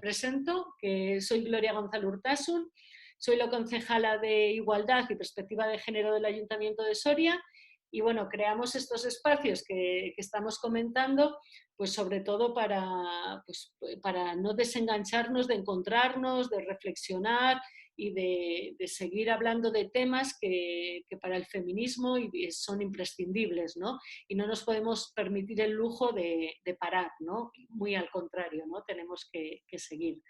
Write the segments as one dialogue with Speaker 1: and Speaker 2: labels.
Speaker 1: presento, que soy Gloria González Urtasun, soy la concejala de Igualdad y Perspectiva de Género del Ayuntamiento de Soria y bueno, creamos estos espacios que estamos comentando, pues sobre todo para no desengancharnos de encontrarnos, de reflexionar y de seguir hablando de temas que para el feminismo son imprescindibles, ¿no? Y no nos podemos permitir el lujo de parar, ¿no? Muy al contrario, ¿no? Tenemos que seguir.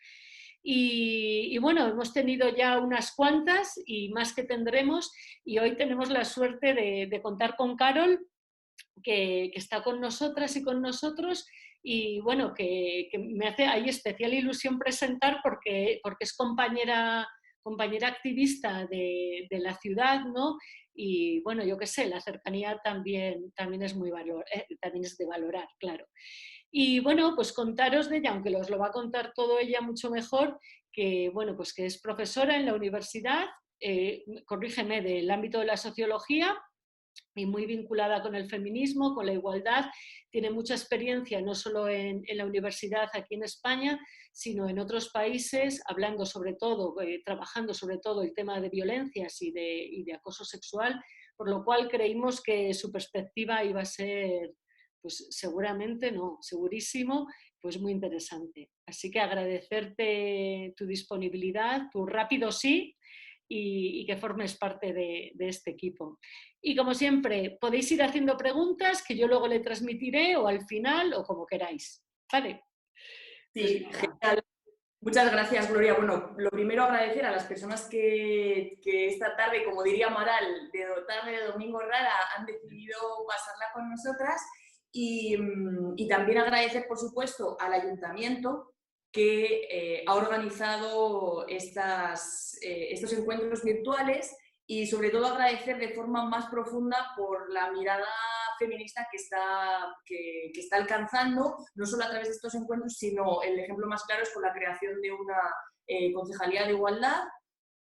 Speaker 1: Y bueno, hemos tenido ya unas cuantas y más que tendremos, y hoy tenemos la suerte de contar con Carol, que está con nosotras y con nosotros, y bueno, que me hace ahí especial ilusión presentar porque es compañera activista de la ciudad, ¿no? Y bueno, yo qué sé, la cercanía también es también es de valorar, claro. Y bueno, pues contaros de ella, aunque os lo va a contar todo ella mucho mejor, que bueno, pues que es profesora en la universidad, corrígeme, del ámbito de la sociología, y muy vinculada con el feminismo, con la igualdad. Tiene mucha experiencia no solo en la universidad aquí en España, sino en otros países, hablando sobre todo, trabajando sobre todo el tema de violencias y de acoso sexual, por lo cual creímos que su perspectiva iba a ser, pues seguramente, no, segurísimo, pues muy interesante. Así que agradecerte tu disponibilidad, tu rápido sí, y que formes parte de este equipo. Y como siempre, podéis ir haciendo preguntas que yo luego le transmitiré o al final o como queráis. ¿Vale?
Speaker 2: Sí, genial. Muchas gracias, Gloria. Bueno, lo primero agradecer a las personas que esta tarde, como diría Maral, de tarde de domingo rara, han decidido pasarla con nosotras y también agradecer, por supuesto, al Ayuntamiento que ha organizado estos encuentros virtuales y sobre todo agradecer de forma más profunda por la mirada feminista que está alcanzando, no solo a través de estos encuentros, sino el ejemplo más claro es con la creación de una concejalía de igualdad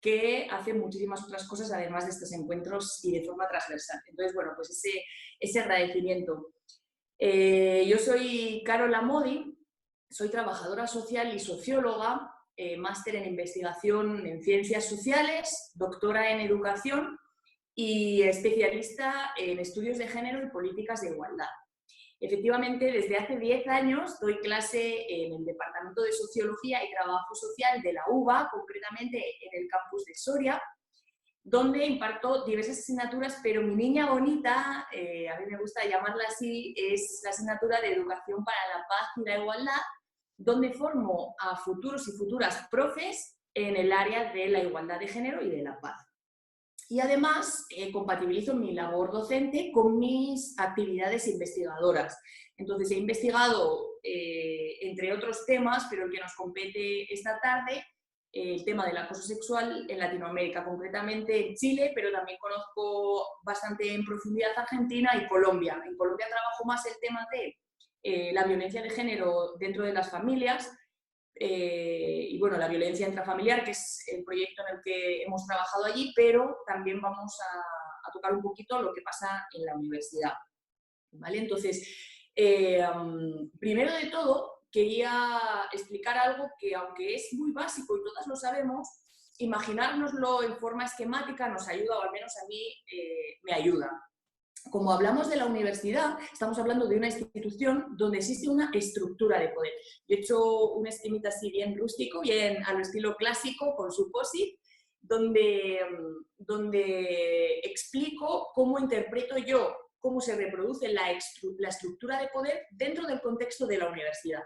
Speaker 2: que hace muchísimas otras cosas además de estos encuentros y de forma transversal. Entonces, bueno, pues ese agradecimiento. Yo soy Carola Modi, soy trabajadora social y socióloga, máster en investigación en ciencias sociales, doctora en educación y especialista en estudios de género y políticas de igualdad. Efectivamente, desde hace 10 años doy clase en el Departamento de Sociología y Trabajo Social de la UBA, concretamente en el campus de Soria, donde imparto diversas asignaturas, pero mi niña bonita, a mí me gusta llamarla así, es la asignatura de Educación para la Paz y la Igualdad, donde formo a futuros y futuras profes en el área de la igualdad de género y de la paz. Y además compatibilizo mi labor docente con mis actividades investigadoras. Entonces he investigado, entre otros temas, pero el que nos compete esta tarde, el tema del acoso sexual en Latinoamérica, concretamente en Chile, pero también conozco bastante en profundidad Argentina y Colombia. En Colombia trabajo más el tema de la violencia de género dentro de las familias, y bueno, la violencia intrafamiliar, que es el proyecto en el que hemos trabajado allí, pero también vamos a tocar un poquito lo que pasa en la universidad, ¿vale? Entonces, primero de todo, quería explicar algo que, aunque es muy básico y todas lo sabemos, imaginárnoslo en forma esquemática nos ayuda, o al menos a mí me ayuda. Como hablamos de la universidad, estamos hablando de una institución donde existe una estructura de poder. Yo he hecho un esquemita así bien rústico, bien al estilo clásico, con su POSIT, donde explico cómo interpreto yo cómo se reproduce la estructura de poder dentro del contexto de la universidad,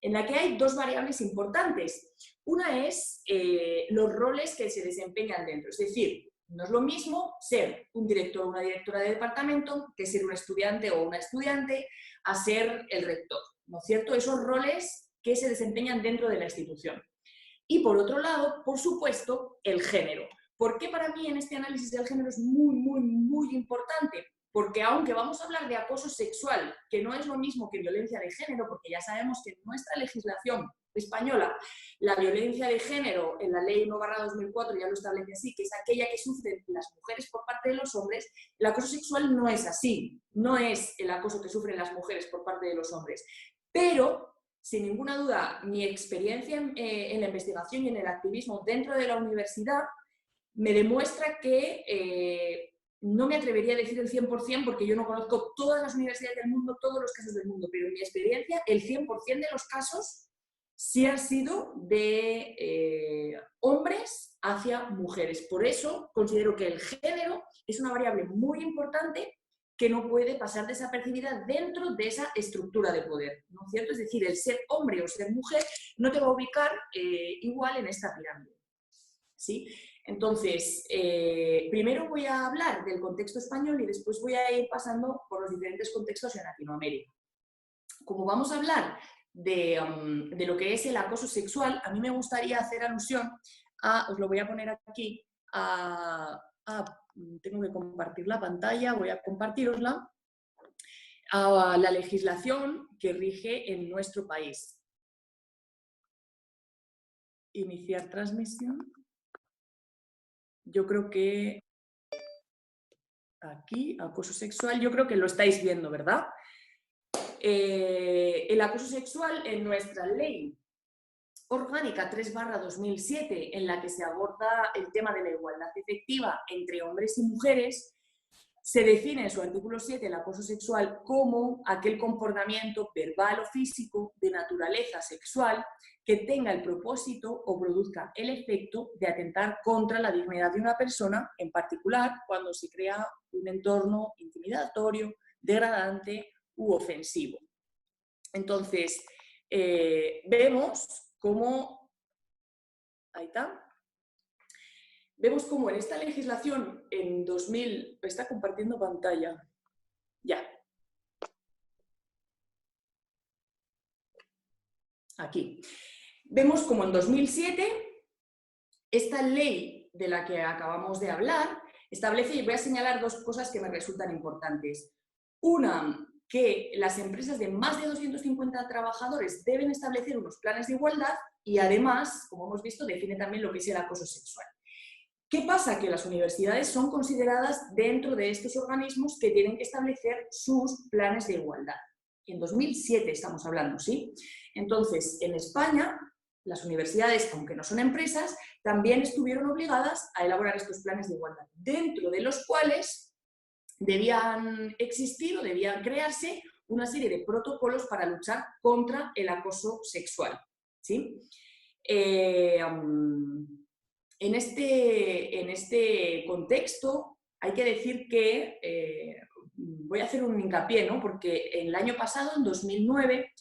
Speaker 2: en la que hay dos variables importantes. Una es los roles que se desempeñan dentro, es decir, no es lo mismo ser un director o una directora de departamento que ser un estudiante o una estudiante a ser el rector, ¿no es cierto? Esos roles que se desempeñan dentro de la institución. Y por otro lado, por supuesto, el género. ¿Por qué para mí en este análisis del género es muy, muy, muy importante? Porque aunque vamos a hablar de acoso sexual, que no es lo mismo que violencia de género, porque ya sabemos que en nuestra legislación española la violencia de género en la Ley 1/2004 ya lo establece así, que es aquella que sufren las mujeres por parte de los hombres, el acoso sexual no es así, no es el acoso que sufren las mujeres por parte de los hombres. Pero sin ninguna duda, mi experiencia en la investigación y en el activismo dentro de la universidad me demuestra que no me atrevería a decir el 100% porque yo no conozco todas las universidades del mundo, todos los casos del mundo, pero en mi experiencia el 100% de los casos sí han sido de hombres hacia mujeres. Por eso considero que el género es una variable muy importante que no puede pasar desapercibida dentro de esa estructura de poder, ¿no es cierto? Es decir, el ser hombre o ser mujer no te va a ubicar igual en esta pirámide, ¿sí? Entonces, primero voy a hablar del contexto español y después voy a ir pasando por los diferentes contextos en Latinoamérica. Como vamos a hablar de lo que es el acoso sexual, a mí me gustaría hacer alusión a, os lo voy a poner aquí, tengo que compartir la pantalla, voy a compartirosla, a la legislación que rige en nuestro país. Iniciar transmisión. Yo creo que aquí, acoso sexual, yo creo que lo estáis viendo, ¿verdad? El acoso sexual en nuestra ley orgánica 3/2007, en la que se aborda el tema de la igualdad efectiva entre hombres y mujeres, se define en su artículo 7 el acoso sexual como aquel comportamiento verbal o físico de naturaleza sexual que tenga el propósito o produzca el efecto de atentar contra la dignidad de una persona, en particular cuando se crea un entorno intimidatorio, degradante u ofensivo. Entonces, vemos cómo... Ahí está. Vemos cómo en esta legislación, en 2000... Está compartiendo pantalla. Ya. Aquí. Vemos cómo en 2007, esta ley de la que acabamos de hablar, establece, y voy a señalar dos cosas que me resultan importantes. Una, que las empresas de más de 250 trabajadores deben establecer unos planes de igualdad y además, como hemos visto, define también lo que es el acoso sexual. ¿Qué pasa? Que las universidades son consideradas dentro de estos organismos que tienen que establecer sus planes de igualdad. En 2007 estamos hablando, ¿sí? Entonces, en España, las universidades, aunque no son empresas, también estuvieron obligadas a elaborar estos planes de igualdad, dentro de los cuales debían existir o debían crearse una serie de protocolos para luchar contra el acoso sexual, ¿sí? En este contexto hay que decir que, voy a hacer un hincapié, ¿no? Porque el año pasado, en 2009,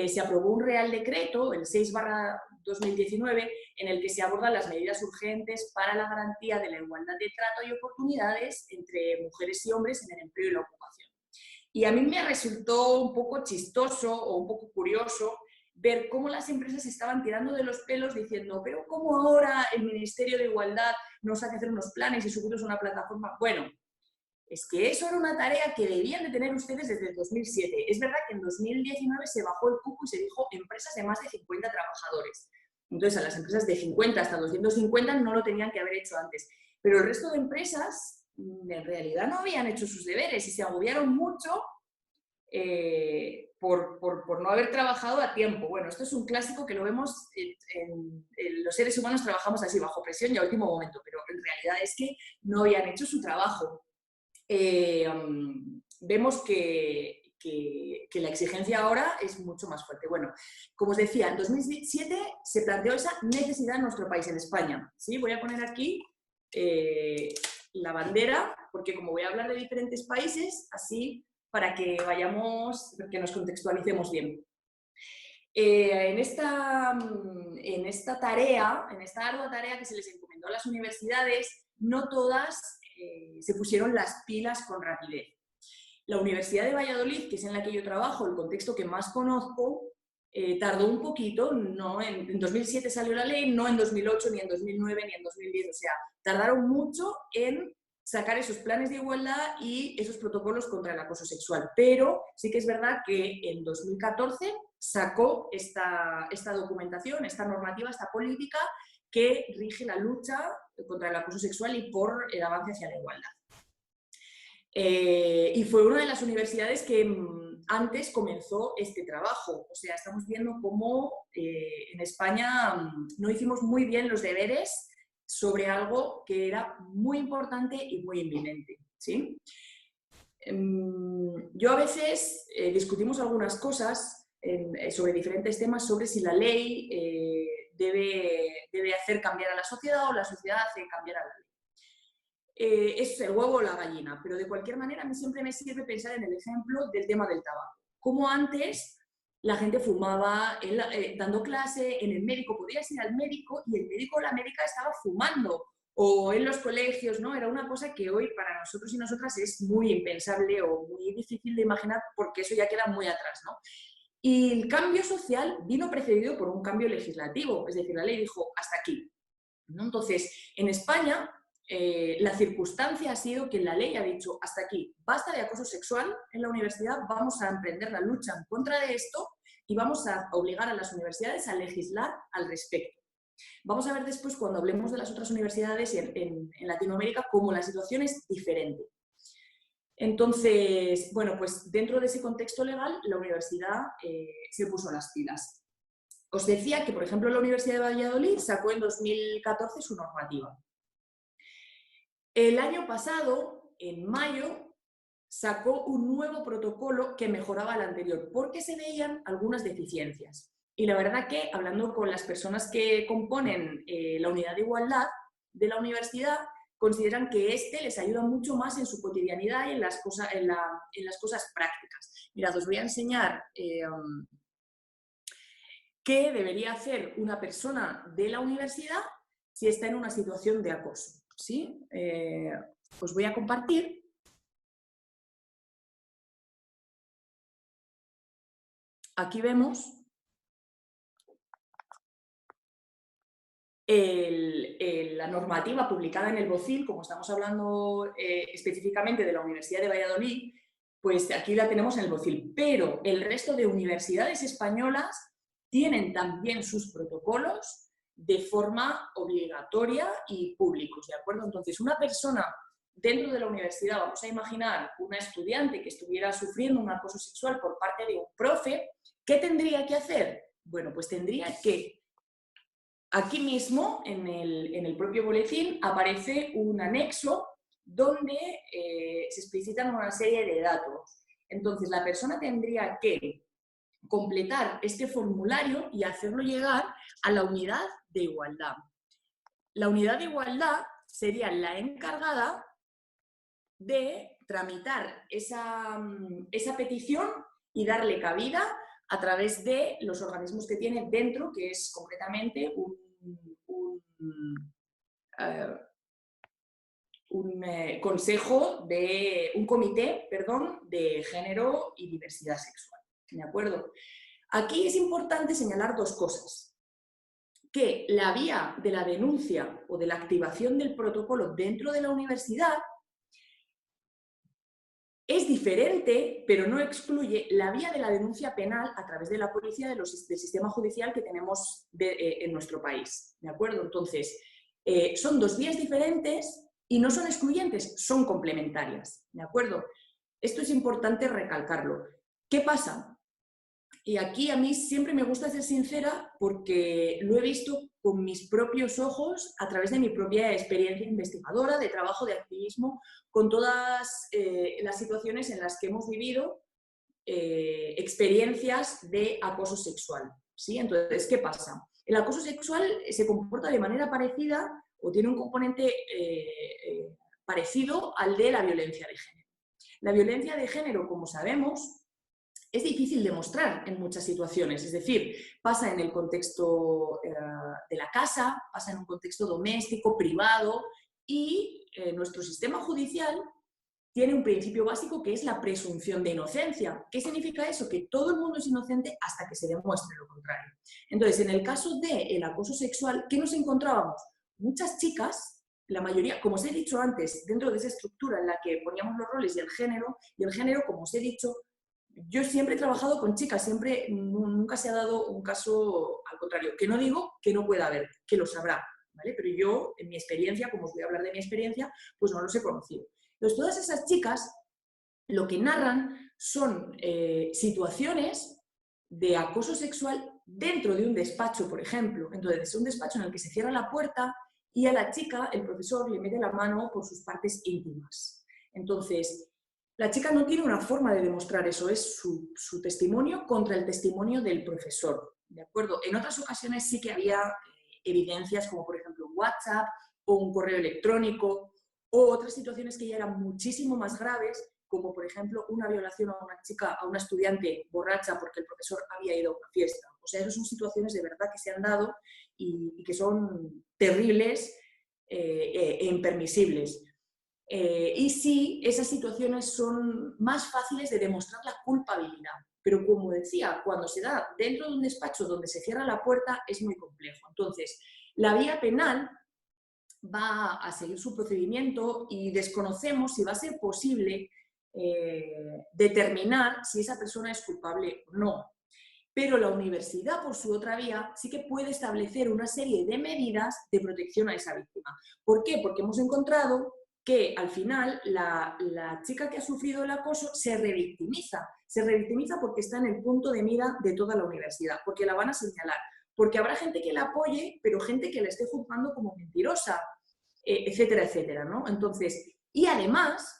Speaker 2: se aprobó un Real Decreto, el 6/2019, en el que se abordan las medidas urgentes para la garantía de la igualdad de trato y oportunidades entre mujeres y hombres en el empleo y la ocupación. Y a mí me resultó un poco chistoso o un poco curioso ver cómo las empresas estaban tirando de los pelos diciendo, pero ¿cómo ahora el Ministerio de Igualdad nos hace hacer unos planes y subirlos a una plataforma? Bueno, es que eso era una tarea que debían de tener ustedes desde el 2007. Es verdad que en 2019 se bajó el cupo y se dijo empresas de más de 50 trabajadores. Entonces, a las empresas de 50 hasta 250 no lo tenían que haber hecho antes. Pero el resto de empresas, en realidad, no habían hecho sus deberes y se agobiaron mucho por no haber trabajado a tiempo. Bueno, esto es un clásico que lo vemos en los seres humanos, trabajamos así, bajo presión y a último momento, pero en realidad es que no habían hecho su trabajo. Vemos que la exigencia ahora es mucho más fuerte. Bueno, como os decía, en 2007 se planteó esa necesidad en nuestro país, en España. ¿Sí? Voy a poner aquí la bandera, porque como voy a hablar de diferentes países, así para que que nos contextualicemos bien. En esta ardua tarea que se les encomendó a las universidades, no todas se pusieron las pilas con rapidez. La Universidad de Valladolid, que es en la que yo trabajo, el contexto que más conozco, tardó un poquito, no en 2007 salió la ley, no en 2008, ni en 2009, ni en 2010, o sea, tardaron mucho en sacar esos planes de igualdad y esos protocolos contra el acoso sexual, pero sí que es verdad que en 2014 sacó esta documentación, esta normativa, esta política que rige la lucha contra el acoso sexual y por el avance hacia la igualdad. Y fue una de las universidades que antes comenzó este trabajo. O sea, estamos viendo cómo en España no hicimos muy bien los deberes sobre algo que era muy importante y muy inminente, ¿sí? Yo a veces discutimos algunas cosas sobre diferentes temas, sobre si la ley debe hacer cambiar a la sociedad o la sociedad hace cambiar a la ley. Es el huevo o la gallina, pero de cualquier manera a mí siempre me sirve pensar en el ejemplo del tema del tabaco. Como antes la gente fumaba dando clase, en el médico, podías ir al médico y el médico o la médica estaba fumando, o en los colegios, ¿no? Era una cosa que hoy para nosotros y nosotras es muy impensable o muy difícil de imaginar porque eso ya queda muy atrás, ¿no? Y el cambio social vino precedido por un cambio legislativo, es decir, la ley dijo hasta aquí, ¿no? Entonces, en España la circunstancia ha sido que la ley ha dicho hasta aquí, basta de acoso sexual en la universidad, vamos a emprender la lucha en contra de esto y vamos a obligar a las universidades a legislar al respecto. Vamos a ver después, cuando hablemos de las otras universidades en Latinoamérica, cómo la situación es diferente. Entonces, bueno, pues dentro de ese contexto legal, la universidad se puso las pilas. Os decía que, por ejemplo, la Universidad de Valladolid sacó en 2014 su normativa. El año pasado, en mayo, sacó un nuevo protocolo que mejoraba el anterior, porque se veían algunas deficiencias. Y la verdad que, hablando con las personas que componen la unidad de igualdad de la universidad, consideran que este les ayuda mucho más en su cotidianidad y en las cosas prácticas. Mirad, os voy a enseñar qué debería hacer una persona de la universidad si está en una situación de acoso. ¿Sí? Os voy a compartir. Aquí vemos la normativa publicada en el BOCIL, como estamos hablando específicamente de la Universidad de Valladolid, pues aquí la tenemos en el BOCIL, pero el resto de universidades españolas tienen también sus protocolos de forma obligatoria y públicos, ¿de acuerdo? Entonces, una persona dentro de la universidad, vamos a imaginar una estudiante que estuviera sufriendo un acoso sexual por parte de un profe, ¿qué tendría que hacer? Bueno, pues tendría que, aquí mismo, en el propio boletín, aparece un anexo donde se explicitan una serie de datos. Entonces, la persona tendría que completar este formulario y hacerlo llegar a la unidad de igualdad. La unidad de igualdad sería la encargada de tramitar esa petición y darle cabida a través de los organismos que tiene dentro, que es concretamente un comité, de género y diversidad sexual. ¿De acuerdo? Aquí es importante señalar dos cosas. Que la vía de la denuncia o de la activación del protocolo dentro de la universidad es diferente, pero no excluye la vía de la denuncia penal a través de la policía del sistema judicial que tenemos en nuestro país. ¿De acuerdo? Entonces, son dos vías diferentes y no son excluyentes, son complementarias. ¿De acuerdo? Esto es importante recalcarlo. ¿Qué pasa? Y aquí a mí siempre me gusta ser sincera porque lo he visto con mis propios ojos a través de mi propia experiencia investigadora, de trabajo, de activismo, con todas las situaciones en las que hemos vivido experiencias de acoso sexual. ¿Sí? Entonces, ¿qué pasa? El acoso sexual se comporta de manera parecida o tiene un componente parecido al de la violencia de género. La violencia de género, como sabemos, es difícil demostrar en muchas situaciones, es decir, pasa en el contexto de la casa, pasa en un contexto doméstico, privado, y nuestro sistema judicial tiene un principio básico que es la presunción de inocencia. ¿Qué significa eso? Que todo el mundo es inocente hasta que se demuestre lo contrario. Entonces, en el caso del acoso sexual, ¿qué nos encontrábamos? Muchas chicas, la mayoría, como os he dicho antes, dentro de esa estructura en la que poníamos los roles y el género, como os he dicho, yo siempre he trabajado con chicas, nunca se ha dado un caso al contrario, que no digo que no pueda haber, que lo sabrá, ¿vale? Pero yo, en mi experiencia, como os voy a hablar de mi experiencia, pues no los he conocido. Entonces, todas esas chicas lo que narran son situaciones de acoso sexual dentro de un despacho, por ejemplo. Entonces, es un despacho en el que se cierra la puerta y a la chica, el profesor, le mete la mano por sus partes íntimas. Entonces, la chica no tiene una forma de demostrar eso, es su testimonio contra el testimonio del profesor, ¿de acuerdo? En otras ocasiones sí que había evidencias, como por ejemplo WhatsApp o un correo electrónico, o otras situaciones que ya eran muchísimo más graves, como por ejemplo una violación a una chica, a una estudiante borracha porque el profesor había ido a una fiesta. O sea, esas son situaciones de verdad que se han dado y que son terribles e impermisibles. Y sí, esas situaciones son más fáciles de demostrar la culpabilidad. Pero como decía, cuando se da dentro de un despacho donde se cierra la puerta es muy complejo. Entonces, la vía penal va a seguir su procedimiento y desconocemos si va a ser posible determinar si esa persona es culpable o no. Pero la universidad, por su otra vía, sí que puede establecer una serie de medidas de protección a esa víctima. ¿Por qué? Porque hemos encontrado que al final la chica que ha sufrido el acoso se revictimiza. Se revictimiza porque está en el punto de mira de toda la universidad, porque la van a señalar. Porque habrá gente que la apoye, pero gente que la esté juzgando como mentirosa, etcétera, etcétera, ¿no? Entonces, y además,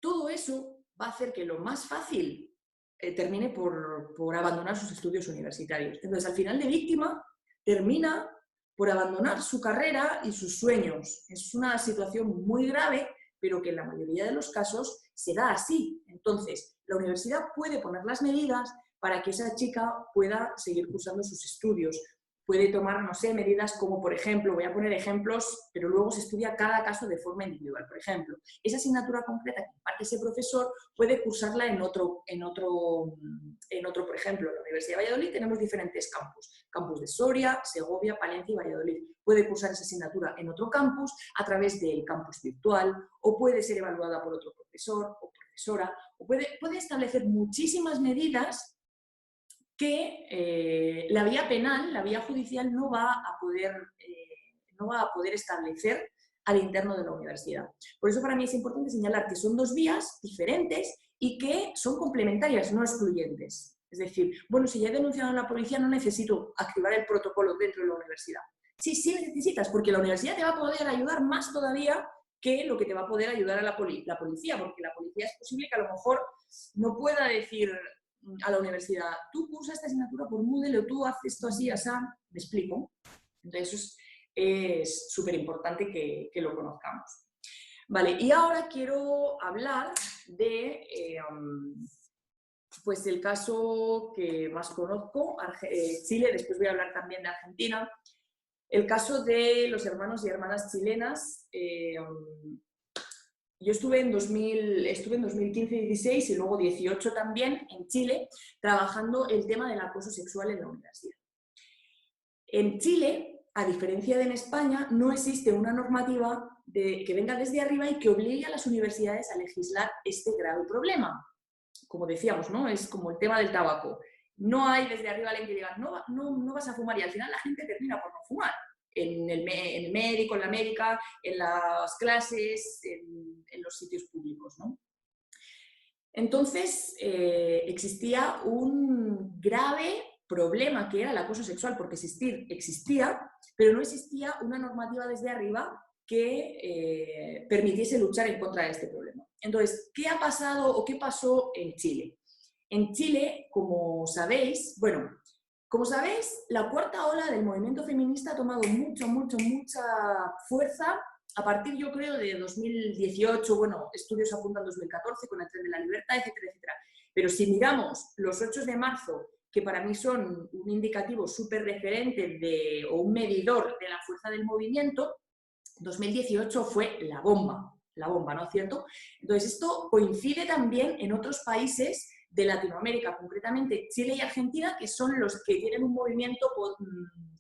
Speaker 2: todo eso va a hacer que lo más fácil termine por abandonar sus estudios universitarios. Entonces, al final de víctima, termina por abandonar su carrera y sus sueños. Es una situación muy grave, pero que en la mayoría de los casos se da así. Entonces, la universidad puede poner las medidas para que esa chica pueda seguir cursando sus estudios. Puede tomar, no sé, medidas como, por ejemplo, voy a poner ejemplos, pero luego se estudia cada caso de forma individual. Por ejemplo, esa asignatura concreta que imparte ese profesor puede cursarla en otro, por ejemplo, en la Universidad de Valladolid tenemos diferentes campus. Campus de Soria, Segovia, Palencia y Valladolid. Puede cursar esa asignatura en otro campus a través del campus virtual, o puede ser evaluada por otro profesor o profesora, o puede establecer muchísimas medidas que la vía penal, la vía judicial no va a poder establecer al interno de la universidad. Por eso para mí es importante señalar que son dos vías diferentes y que son complementarias, no excluyentes. Es decir, bueno, si ya he denunciado a la policía no necesito activar el protocolo dentro de la universidad. Sí, sí necesitas, porque la universidad te va a poder ayudar más todavía que lo que te va a poder ayudar a la policía, porque la policía es posible que a lo mejor no pueda decir a la universidad, tú cursas esta asignatura por Moodle o tú haces esto así, así, me explico. Entonces eso es súper importante que lo conozcamos. Vale, y ahora quiero hablar de pues el caso que más conozco, Chile, después voy a hablar también de Argentina. El caso de los hermanos y hermanas chilenas. Yo estuve en 2015-16 y luego 18 también en Chile, trabajando el tema del acoso sexual en la universidad. En Chile, a diferencia de en España, no existe una normativa que venga desde arriba y que obligue a las universidades a legislar este grave problema. Como decíamos, ¿no? Es como el tema del tabaco. No hay desde arriba alguien que diga, no vas a fumar, y al final la gente termina por no fumar. En el médico, en la médica, en las clases, en los sitios públicos, ¿no? Entonces, existía un grave problema que era el acoso sexual, porque existía, pero no existía una normativa desde arriba que permitiese luchar en contra de este problema. Entonces, ¿qué ha pasado o qué pasó en Chile? En Chile, como sabéis, la cuarta ola del movimiento feminista ha tomado mucha fuerza a partir, yo creo, de 2018, bueno, estudios apuntan 2014 con el tren de la libertad, etcétera, etcétera. Pero si miramos los 8 de marzo, que para mí son un indicativo súper referente o un medidor de la fuerza del movimiento, 2018 fue la bomba, ¿no es cierto? Entonces, esto coincide también en otros países de Latinoamérica, concretamente Chile y Argentina, que son los que tienen un movimiento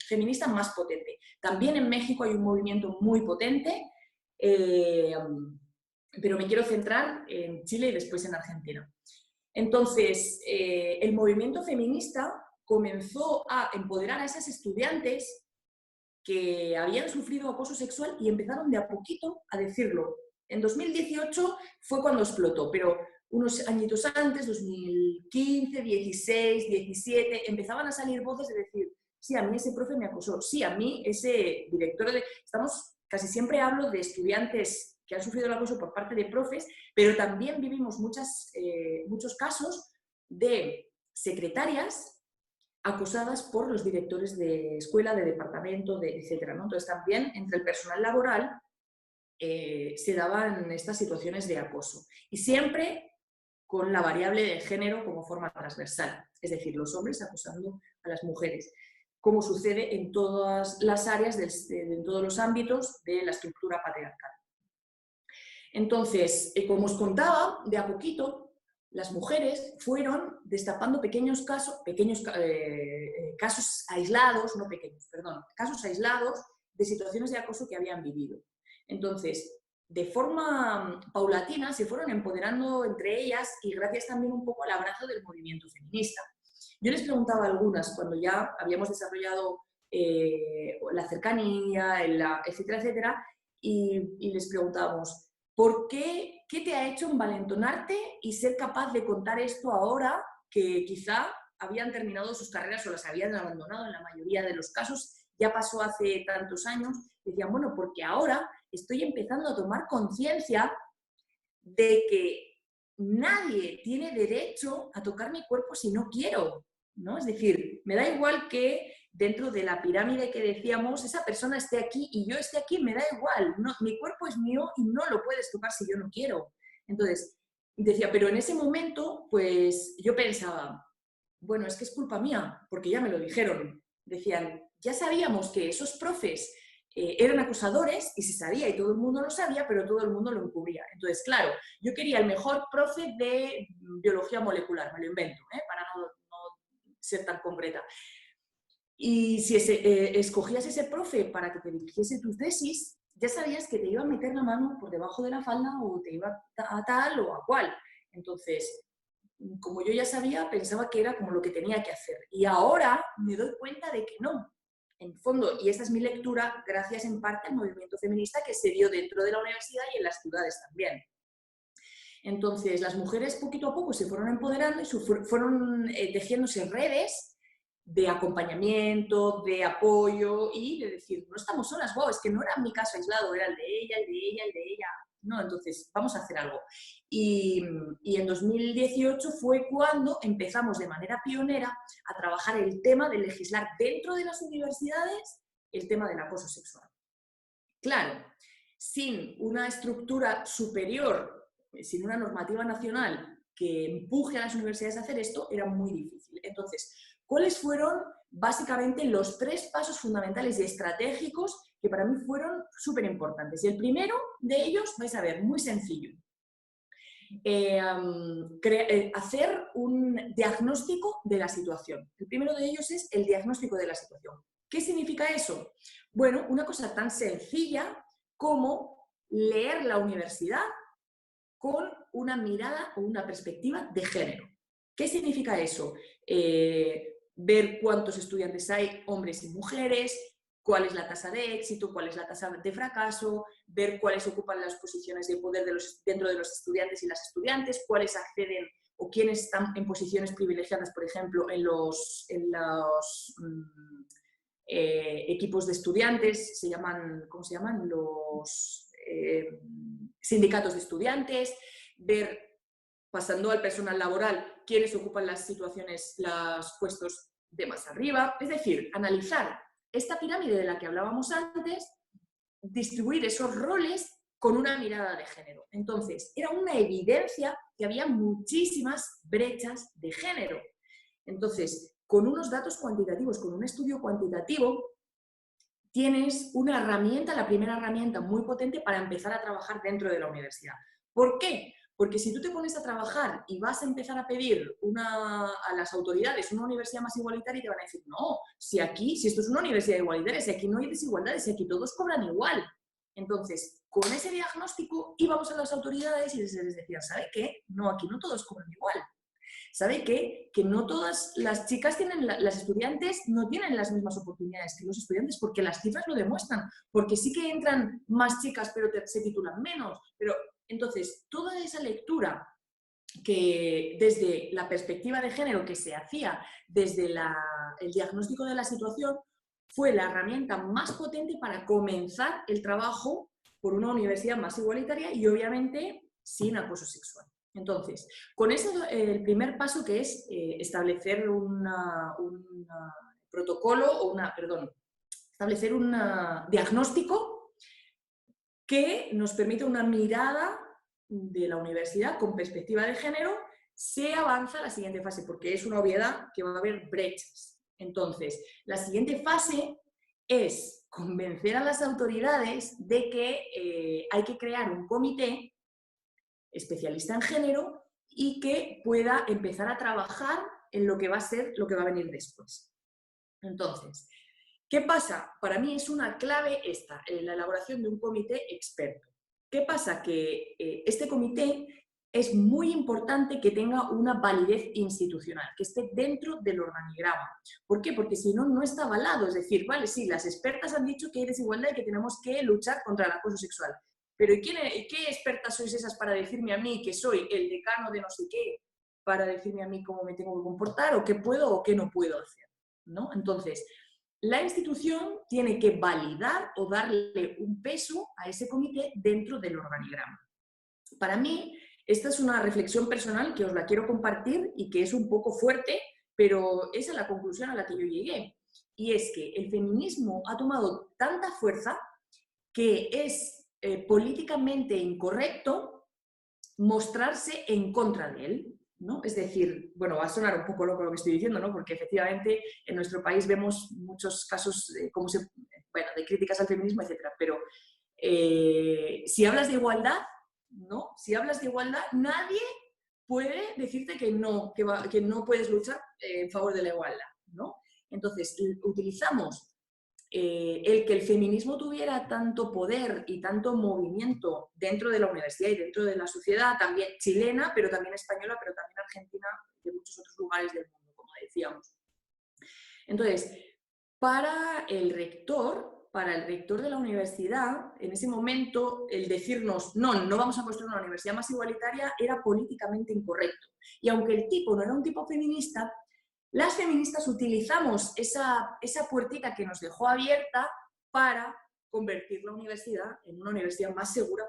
Speaker 2: feminista más potente. También en México hay un movimiento muy potente, pero me quiero centrar en Chile y después en Argentina. Entonces, el movimiento feminista comenzó a empoderar a esas estudiantes que habían sufrido acoso sexual y empezaron de a poquito a decirlo. En 2018 fue cuando explotó, pero unos añitos antes, 2015, 16, 17, empezaban a salir voces de decir, sí, a mí ese profe me acosó, sí, a mí ese director de... Casi siempre hablo de estudiantes que han sufrido el acoso por parte de profes, pero también vivimos muchos casos de secretarias acosadas por los directores de escuela, de departamento, etc., ¿no? Entonces también entre el personal laboral se daban estas situaciones de acoso. Y siempre con la variable de género como forma transversal, es decir, los hombres acosando a las mujeres, como sucede en todas las áreas, en todos los ámbitos de la estructura patriarcal. Entonces, como os contaba, de a poquito, las mujeres fueron destapando casos aislados, no pequeños, perdón, casos aislados de situaciones de acoso que habían vivido. Entonces, de forma paulatina se fueron empoderando entre ellas y gracias también un poco al abrazo del movimiento feminista. Yo les preguntaba a algunas, cuando ya habíamos desarrollado la cercanía, etcétera, etcétera, y les preguntábamos, ¿por qué? ¿Qué te ha hecho envalentonarte y ser capaz de contar esto ahora que quizá habían terminado sus carreras o las habían abandonado en la mayoría de los casos? Ya pasó hace tantos años. Decían, bueno, porque ahora estoy empezando a tomar conciencia de que nadie tiene derecho a tocar mi cuerpo si no quiero, ¿no? Es decir, me da igual que dentro de la pirámide que decíamos, esa persona esté aquí y yo esté aquí, me da igual, no, mi cuerpo es mío y no lo puedes tocar si yo no quiero. Entonces, decía, pero en ese momento, pues yo pensaba, bueno, es que es culpa mía, porque ya me lo dijeron. Decían, ya sabíamos que esos profes eran acosadores y se sabía y todo el mundo lo sabía, pero todo el mundo lo encubría. Entonces, claro, yo quería el mejor profe de biología molecular, me lo invento, para no ser tan concreta. Y si escogías ese profe para que te dirigiese tus tesis, ya sabías que te iba a meter la mano por debajo de la falda o te iba a tal o a cual. Entonces, como yo ya sabía, pensaba que era como lo que tenía que hacer. Y ahora me doy cuenta de que no. En fondo, y esta es mi lectura, gracias en parte al movimiento feminista que se dio dentro de la universidad y en las ciudades también. Entonces, las mujeres poquito a poco se fueron empoderando y fueron tejiéndose redes de acompañamiento, de apoyo y de decir, no estamos solas, wow, es que no era mi caso aislado, era el de ella, el de ella, el de ella. No, entonces vamos a hacer algo. Y en 2018 fue cuando empezamos de manera pionera a trabajar el tema de legislar dentro de las universidades el tema del acoso sexual. Claro, sin una estructura superior, sin una normativa nacional que empuje a las universidades a hacer esto, era muy difícil. Entonces, ¿cuáles fueron básicamente los 3 pasos fundamentales y estratégicos que para mí fueron súper importantes? Y el primero de ellos, vais a ver, muy sencillo. Hacer un diagnóstico de la situación. El primero de ellos es el diagnóstico de la situación. ¿Qué significa eso? Bueno, una cosa tan sencilla como leer la universidad con una mirada o una perspectiva de género. ¿Qué significa eso? Ver cuántos estudiantes hay, hombres y mujeres, cuál es la tasa de éxito, cuál es la tasa de fracaso, ver cuáles ocupan las posiciones de poder dentro de los estudiantes y las estudiantes, cuáles acceden o quiénes están en posiciones privilegiadas, por ejemplo, en los equipos de estudiantes, ¿cómo se llaman? Los sindicatos de estudiantes, ver, pasando al personal laboral, quiénes ocupan las situaciones, los puestos de más arriba, es decir, analizar esta pirámide de la que hablábamos antes, distribuir esos roles con una mirada de género. Entonces, era una evidencia que había muchísimas brechas de género. Entonces, con unos datos cuantitativos, con un estudio cuantitativo, tienes una herramienta, la primera herramienta muy potente para empezar a trabajar dentro de la universidad. ¿Por qué? Porque si tú te pones a trabajar y vas a empezar a pedir a las autoridades una universidad más igualitaria, te van a decir, no, si esto es una universidad igualitaria, si aquí no hay desigualdades, si aquí todos cobran igual. Entonces, con ese diagnóstico íbamos a las autoridades y les decían, ¿sabe qué? No, aquí no todos cobran igual. ¿Sabe qué? Que no todas las chicas las estudiantes no tienen las mismas oportunidades que los estudiantes, porque las cifras lo demuestran, porque sí que entran más chicas pero se titulan menos. Pero entonces, toda esa lectura que desde la perspectiva de género que se hacía desde el diagnóstico de la situación fue la herramienta más potente para comenzar el trabajo por una universidad más igualitaria y obviamente sin acoso sexual. Entonces, con eso el primer paso que es establecer un protocolo o establecer un diagnóstico que nos permite una mirada de la universidad con perspectiva de género, se avanza a la siguiente fase, porque es una obviedad que va a haber brechas. Entonces, la siguiente fase es convencer a las autoridades de que hay que crear un comité especialista en género y que pueda empezar a trabajar en lo que va a ser, lo que va a venir después. Entonces, ¿qué pasa? Para mí es una clave esta, la elaboración de un comité experto. ¿Qué pasa? Que este comité es muy importante que tenga una validez institucional, que esté dentro del organigrama. ¿Por qué? Porque si no, no está avalado. Es decir, vale, sí, las expertas han dicho que hay desigualdad y que tenemos que luchar contra el acoso sexual. Pero ¿qué expertas sois esas para decirme a mí que soy el decano de no sé qué, para decirme a mí cómo me tengo que comportar o qué puedo o qué no puedo hacer? ¿No? Entonces, la institución tiene que validar o darle un peso a ese comité dentro del organigrama. Para mí, esta es una reflexión personal que os la quiero compartir y que es un poco fuerte, pero esa es la conclusión a la que yo llegué. Y es que el feminismo ha tomado tanta fuerza que es políticamente incorrecto mostrarse en contra de él, ¿no? Es decir, bueno, va a sonar un poco loco lo que estoy diciendo, ¿no? Porque efectivamente en nuestro país vemos muchos casos de críticas al feminismo, etcétera. Pero si hablas de igualdad, ¿no? Si hablas de igualdad, nadie puede decirte que no puedes luchar en favor de la igualdad, ¿no? Entonces, utilizamos el que el feminismo tuviera tanto poder y tanto movimiento dentro de la universidad y dentro de la sociedad, también chilena, pero también española, pero también argentina, de muchos otros lugares del mundo, como decíamos. Entonces, para el rector de la universidad, en ese momento, el decirnos no vamos a construir una universidad más igualitaria era políticamente incorrecto. Y aunque el tipo no era un tipo feminista, las feministas utilizamos esa puertita que nos dejó abierta para convertir la universidad en una universidad más segura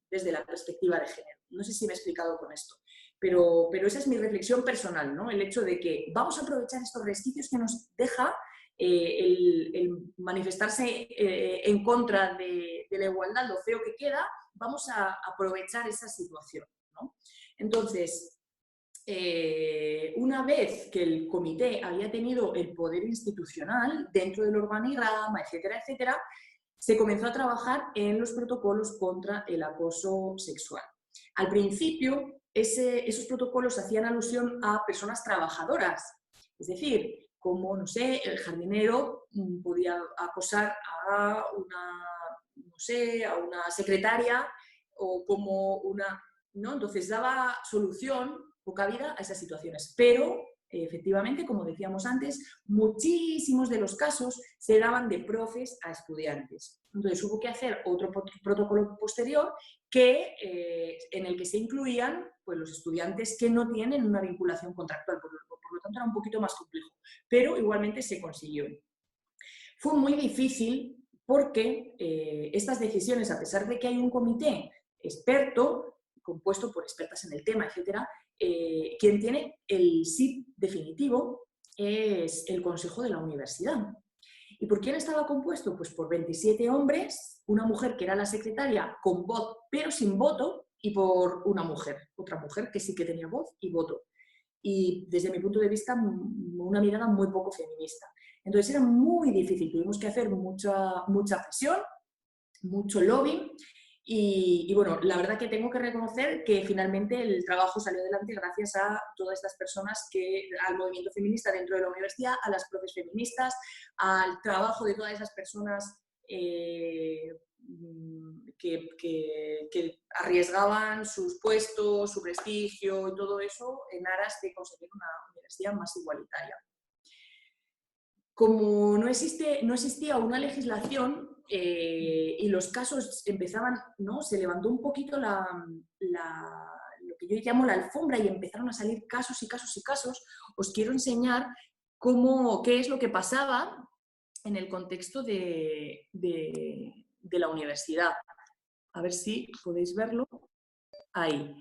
Speaker 2: desde la perspectiva de género. No sé si me he explicado con esto, pero esa es mi reflexión personal, ¿no? El hecho de que vamos a aprovechar estos resquicios que nos deja el manifestarse en contra de la igualdad, lo feo que queda, vamos a aprovechar esa situación, ¿no? Entonces, una vez que el comité había tenido el poder institucional dentro del organigrama, etcétera, etcétera, se comenzó a trabajar en los protocolos contra el acoso sexual. Al principio, esos protocolos hacían alusión a personas trabajadoras, es decir, como, no sé, el jardinero podía acosar a una secretaria o como una... ¿no? Entonces daba solución o cabida a esas situaciones, pero efectivamente, como decíamos antes, muchísimos de los casos se daban de profes a estudiantes. Entonces hubo que hacer otro protocolo posterior en el que se incluían pues, los estudiantes que no tienen una vinculación contractual, por lo tanto era un poquito más complejo, pero igualmente se consiguió. Fue muy difícil porque estas decisiones, a pesar de que hay un comité experto, compuesto por expertas en el tema, etcétera, quien tiene el sí definitivo es el consejo de la universidad. ¿Y por quién estaba compuesto? Pues por 27 hombres, una mujer que era la secretaria con voz pero sin voto, y por una mujer, otra mujer que sí que tenía voz y voto. Y desde mi punto de vista, una mirada muy poco feminista. Entonces era muy difícil, tuvimos que hacer mucha presión, mucho lobbying. Y bueno, la verdad que tengo que reconocer que finalmente el trabajo salió adelante gracias a todas estas personas, al movimiento feminista dentro de la universidad, a las profes feministas, al trabajo de todas esas personas que arriesgaban sus puestos, su prestigio y todo eso en aras de conseguir una universidad más igualitaria. Como no existía una legislación y los casos empezaban, ¿no? Se levantó un poquito lo que yo llamo la alfombra y empezaron a salir casos y casos y casos, os quiero enseñar qué es lo que pasaba en el contexto de la universidad. A ver si podéis verlo. Ahí.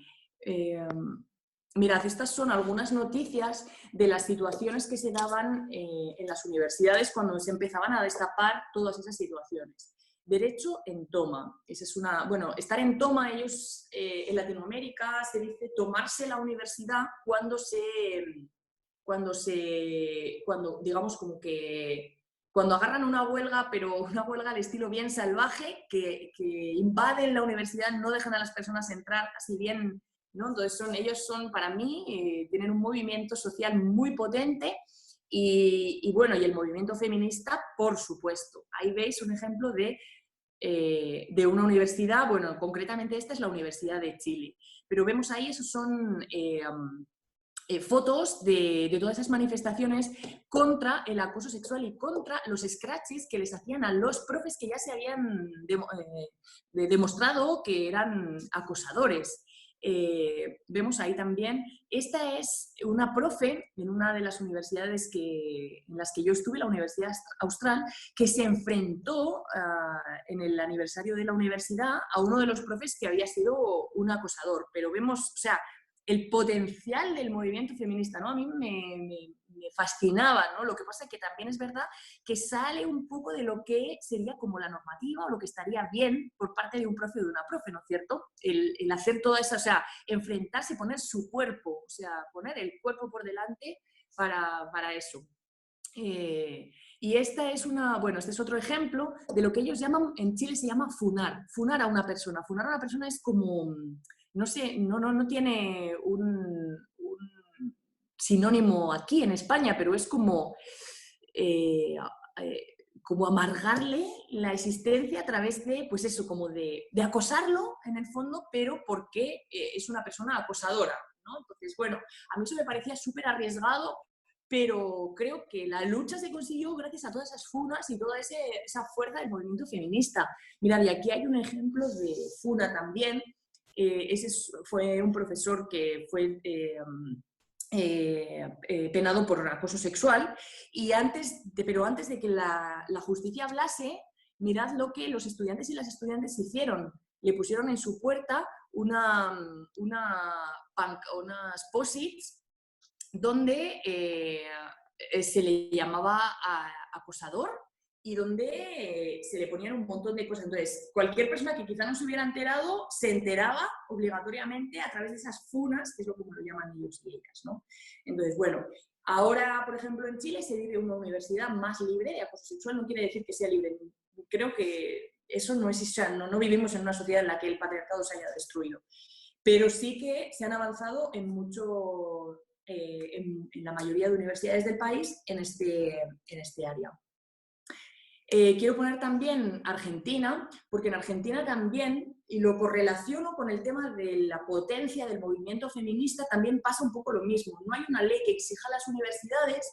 Speaker 2: Mirad, estas son algunas noticias de las situaciones que se daban en las universidades cuando se empezaban a destapar todas esas situaciones. Derecho en toma. Esa es una, bueno, estar en toma, ellos en Latinoamérica se dice tomarse la universidad cuando digamos como que cuando agarran una huelga, pero una huelga al estilo bien salvaje, que invaden la universidad, no dejan a las personas entrar así bien, ¿no? Entonces ellos son, para mí, tienen un movimiento social muy potente y bueno, y el movimiento feminista, por supuesto. Ahí veis un ejemplo de una universidad, bueno, concretamente esta es la Universidad de Chile, pero vemos ahí, esos son fotos de todas esas manifestaciones contra el acoso sexual y contra los scratches que les hacían a los profes que ya se habían demostrado que eran acosadores. Vemos ahí también, esta es una profe en una de las universidades en las que yo estuve, la Universidad Austral, que se enfrentó en el aniversario de la universidad a uno de los profes que había sido un acosador. Pero vemos, o sea, el potencial del movimiento feminista, ¿no? A mí me fascinaba, ¿no? Lo que pasa es que también es verdad que sale un poco de lo que sería como la normativa o lo que estaría bien por parte de un profe o de una profe, ¿no es cierto? El hacer toda esa, o sea, enfrentarse, poner su cuerpo, o sea, poner el cuerpo por delante para eso. Y esta es este es otro ejemplo de lo que ellos llaman, en Chile se llama funar. Funar a una persona. Funar a una persona es como, no sé, no tiene un sinónimo aquí en España, pero es como amargarle la existencia a través de, pues eso, como de acosarlo en el fondo, pero porque es una persona acosadora, ¿no? Entonces, bueno, a mí eso me parecía súper arriesgado, pero creo que la lucha se consiguió gracias a todas esas funas y toda esa fuerza del movimiento feminista. Mirad, y aquí hay un ejemplo de funa también. Fue un profesor que fue penado por acoso sexual, pero antes de que la justicia hablase, mirad lo que los estudiantes y las estudiantes hicieron. Le pusieron en su puerta unas posits donde se le llamaba acosador y donde se le ponían un montón de cosas. Entonces, cualquier persona que quizá no se hubiera enterado, se enteraba obligatoriamente a través de esas funas, que es como lo llaman ellos y ellas, ¿no? Entonces, bueno, ahora, por ejemplo, en Chile se vive una universidad más libre de acoso sexual, no quiere decir que sea libre. Creo que eso no existe, no vivimos en una sociedad en la que el patriarcado se haya destruido. Pero sí que se han avanzado en la mayoría de universidades del país en este área. Quiero poner también Argentina, porque en Argentina también, y lo correlaciono con el tema de la potencia del movimiento feminista, también pasa un poco lo mismo. No hay una ley que exija a las universidades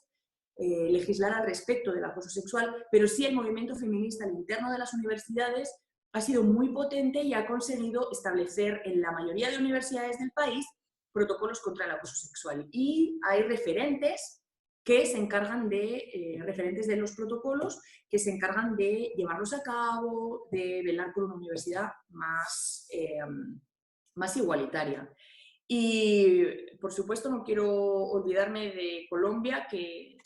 Speaker 2: legislar al respecto del acoso sexual, pero sí el movimiento feminista al interno de las universidades ha sido muy potente y ha conseguido establecer en la mayoría de universidades del país protocolos contra el acoso sexual. Y hay referentes que se encargan referentes de los protocolos, que se encargan de llevarlos a cabo, de velar por una universidad más igualitaria. Y, por supuesto, no quiero olvidarme de Colombia, que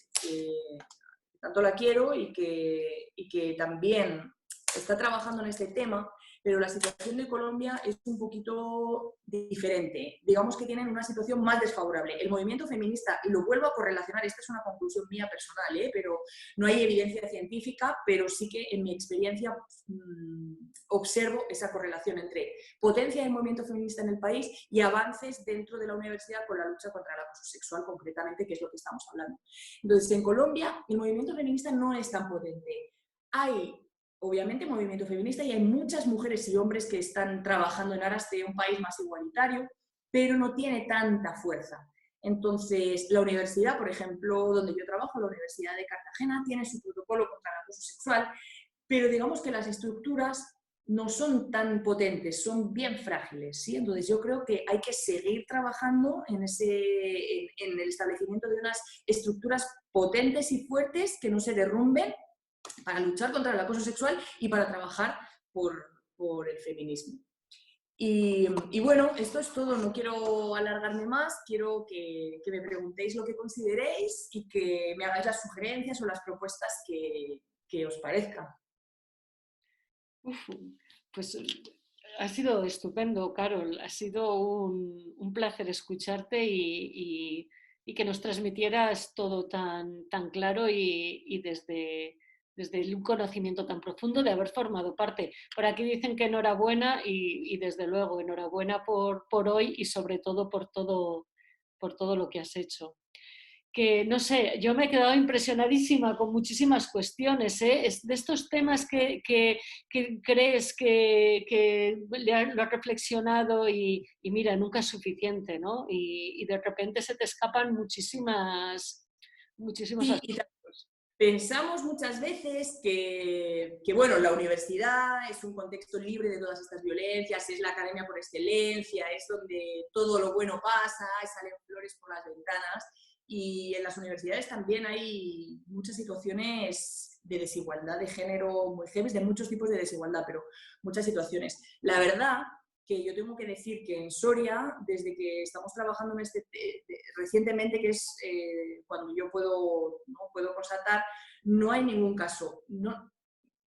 Speaker 2: tanto la quiero y que también está trabajando en este tema, pero la situación de Colombia es un poquito diferente. Digamos que tienen una situación más desfavorable. El movimiento feminista, y lo vuelvo a correlacionar, esta es una conclusión mía personal, pero no hay evidencia científica, pero sí que en mi experiencia observo esa correlación entre potencia del movimiento feminista en el país y avances dentro de la universidad con la lucha contra el acoso sexual, concretamente, que es lo que estamos hablando. Entonces, en Colombia, el movimiento feminista no es tan potente. Hay obviamente movimiento feminista y hay muchas mujeres y hombres que están trabajando en aras de un país más igualitario, pero no tiene tanta fuerza. Entonces, la universidad, por ejemplo, donde yo trabajo, la Universidad de Cartagena, tiene su protocolo contra el acoso sexual, pero digamos que las estructuras no son tan potentes, son bien frágiles, ¿sí? Entonces yo creo que hay que seguir trabajando en el establecimiento de unas estructuras potentes y fuertes que no se derrumben para luchar contra el acoso sexual y para trabajar por el feminismo. Y bueno, esto es todo, no quiero alargarme más, quiero que me preguntéis lo que consideréis y que me hagáis las sugerencias o las propuestas que os parezcan.
Speaker 1: Uf, pues ha sido estupendo, Carol. Ha sido un placer escucharte y que nos transmitieras todo tan claro y desde un conocimiento tan profundo de haber formado parte. Por aquí dicen que enhorabuena y desde luego enhorabuena por hoy y sobre todo por todo lo que has hecho. Que no sé, yo me he quedado impresionadísima con muchísimas cuestiones, ¿eh? Es de estos temas que crees que lo has reflexionado y mira, nunca es suficiente, ¿no? Y de repente se te escapan muchísimos
Speaker 2: Sí, y
Speaker 1: aspectos.
Speaker 2: pensamos muchas veces que, bueno, la universidad es un contexto libre de todas estas violencias, es la academia por excelencia, es donde todo lo bueno pasa, y salen flores por las ventanas. Y en las universidades también hay muchas situaciones de desigualdad de género muy heavy, de muchos tipos de desigualdad, pero muchas situaciones. La verdad que yo tengo que decir que en Soria, desde que estamos trabajando en recientemente, que es cuando yo puedo constatar, no hay ningún caso. No,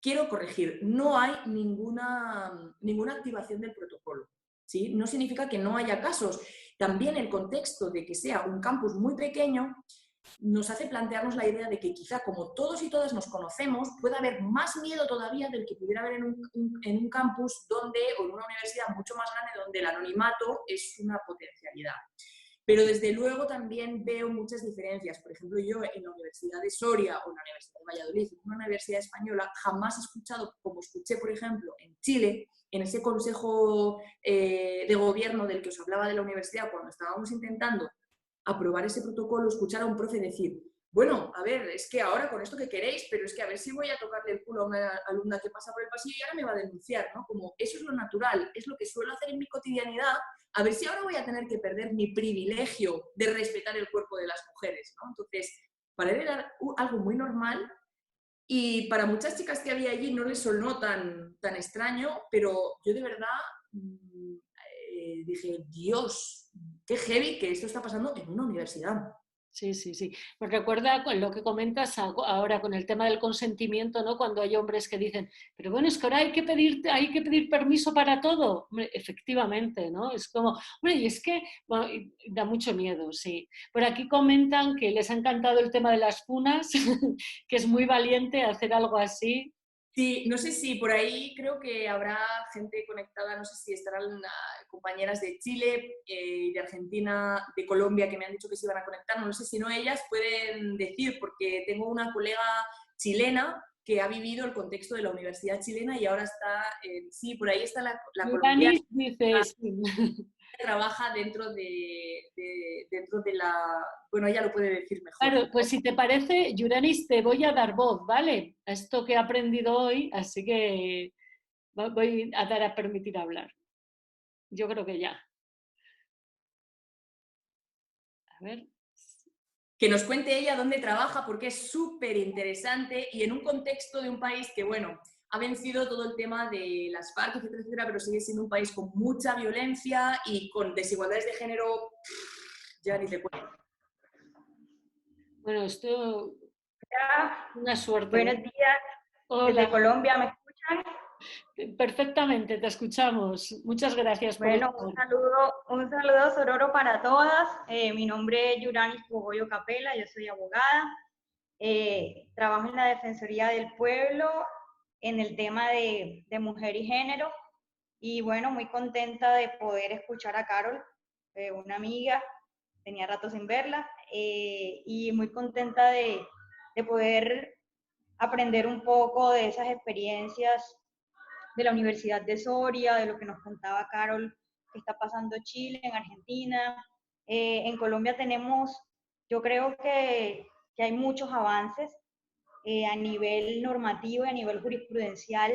Speaker 2: quiero corregir, no hay ninguna activación del protocolo. ¿Sí? No significa que no haya casos. También el contexto de que sea un campus muy pequeño nos hace plantearnos la idea de que quizá como todos y todas nos conocemos, pueda haber más miedo todavía del que pudiera haber en un campus donde, o en una universidad mucho más grande donde el anonimato es una potencialidad. Pero desde luego también veo muchas diferencias. Por ejemplo, yo en la Universidad de Soria o en la Universidad de Valladolid, en una universidad española, jamás he escuchado, como escuché, por ejemplo, en Chile, en ese consejo de gobierno del que os hablaba de la universidad, cuando estábamos intentando aprobar ese protocolo, escuchar a un profe decir, bueno, a ver, es que ahora con esto que queréis, pero es que a ver si voy a tocarle el culo a una alumna que pasa por el pasillo y ahora me va a denunciar, ¿no? Como eso es lo natural, es lo que suelo hacer en mi cotidianidad, a ver si ahora voy a tener que perder mi privilegio de respetar el cuerpo de las mujeres, ¿no? Entonces, para él era algo muy normal y para muchas chicas que había allí no les sonó tan extraño, pero yo de verdad dije, Dios, qué heavy que esto está pasando en una universidad.
Speaker 1: Sí, sí, sí. Me recuerda con lo que comentas ahora con el tema del consentimiento, ¿no? Cuando hay hombres que dicen, pero bueno, es que ahora hay que pedir permiso para todo. Hombre, efectivamente, ¿no? Es como, hombre, y es que bueno, y da mucho miedo, sí. Por aquí comentan que les ha encantado el tema de las funas, que es muy valiente hacer algo así.
Speaker 2: Sí, no sé si por ahí creo que habrá gente conectada, no sé si estarán compañeras de Chile, de Argentina, de Colombia que me han dicho que se iban a conectar, no sé si no ellas pueden decir, porque tengo una colega chilena que ha vivido el contexto de la universidad chilena y ahora está, sí, por ahí está la colombiana.
Speaker 1: Yanis dice, sí.
Speaker 2: Trabaja dentro de la... Bueno, ella lo puede decir mejor.
Speaker 1: Claro, pues si te parece, Yuranis, te voy a dar voz, ¿vale? A esto que he aprendido hoy, así que voy a dar a permitir hablar. Yo creo que ya. A ver.
Speaker 2: Que nos cuente ella dónde trabaja, porque es súper interesante y en un contexto de un país que, bueno, ha vencido todo el tema de las FARC, etcétera, etcétera, pero sigue siendo un país con mucha violencia y con desigualdades de género, ya ni te cuento.
Speaker 1: Bueno, esto
Speaker 3: Hola,
Speaker 1: una suerte,
Speaker 3: buenos
Speaker 1: ¿eh?
Speaker 3: días
Speaker 1: Hola,
Speaker 3: desde Colombia, ¿me escuchan?
Speaker 1: perfectamente, te escuchamos. Muchas gracias por
Speaker 3: Bueno,
Speaker 1: llamar.
Speaker 3: un saludo sororo para todas. Mi nombre es Yuranis Cogoyo Capela, yo soy abogada. Trabajo en la Defensoría del Pueblo en el tema de mujer y género. Y bueno, muy contenta de poder escuchar a Carol, una amiga, tenía rato sin verla, y muy contenta de poder aprender un poco de esas experiencias de la Universidad de Soria, de lo que nos contaba Carol, que está pasando Chile, en Argentina. En Colombia tenemos, yo creo que hay muchos avances a nivel normativo y a nivel jurisprudencial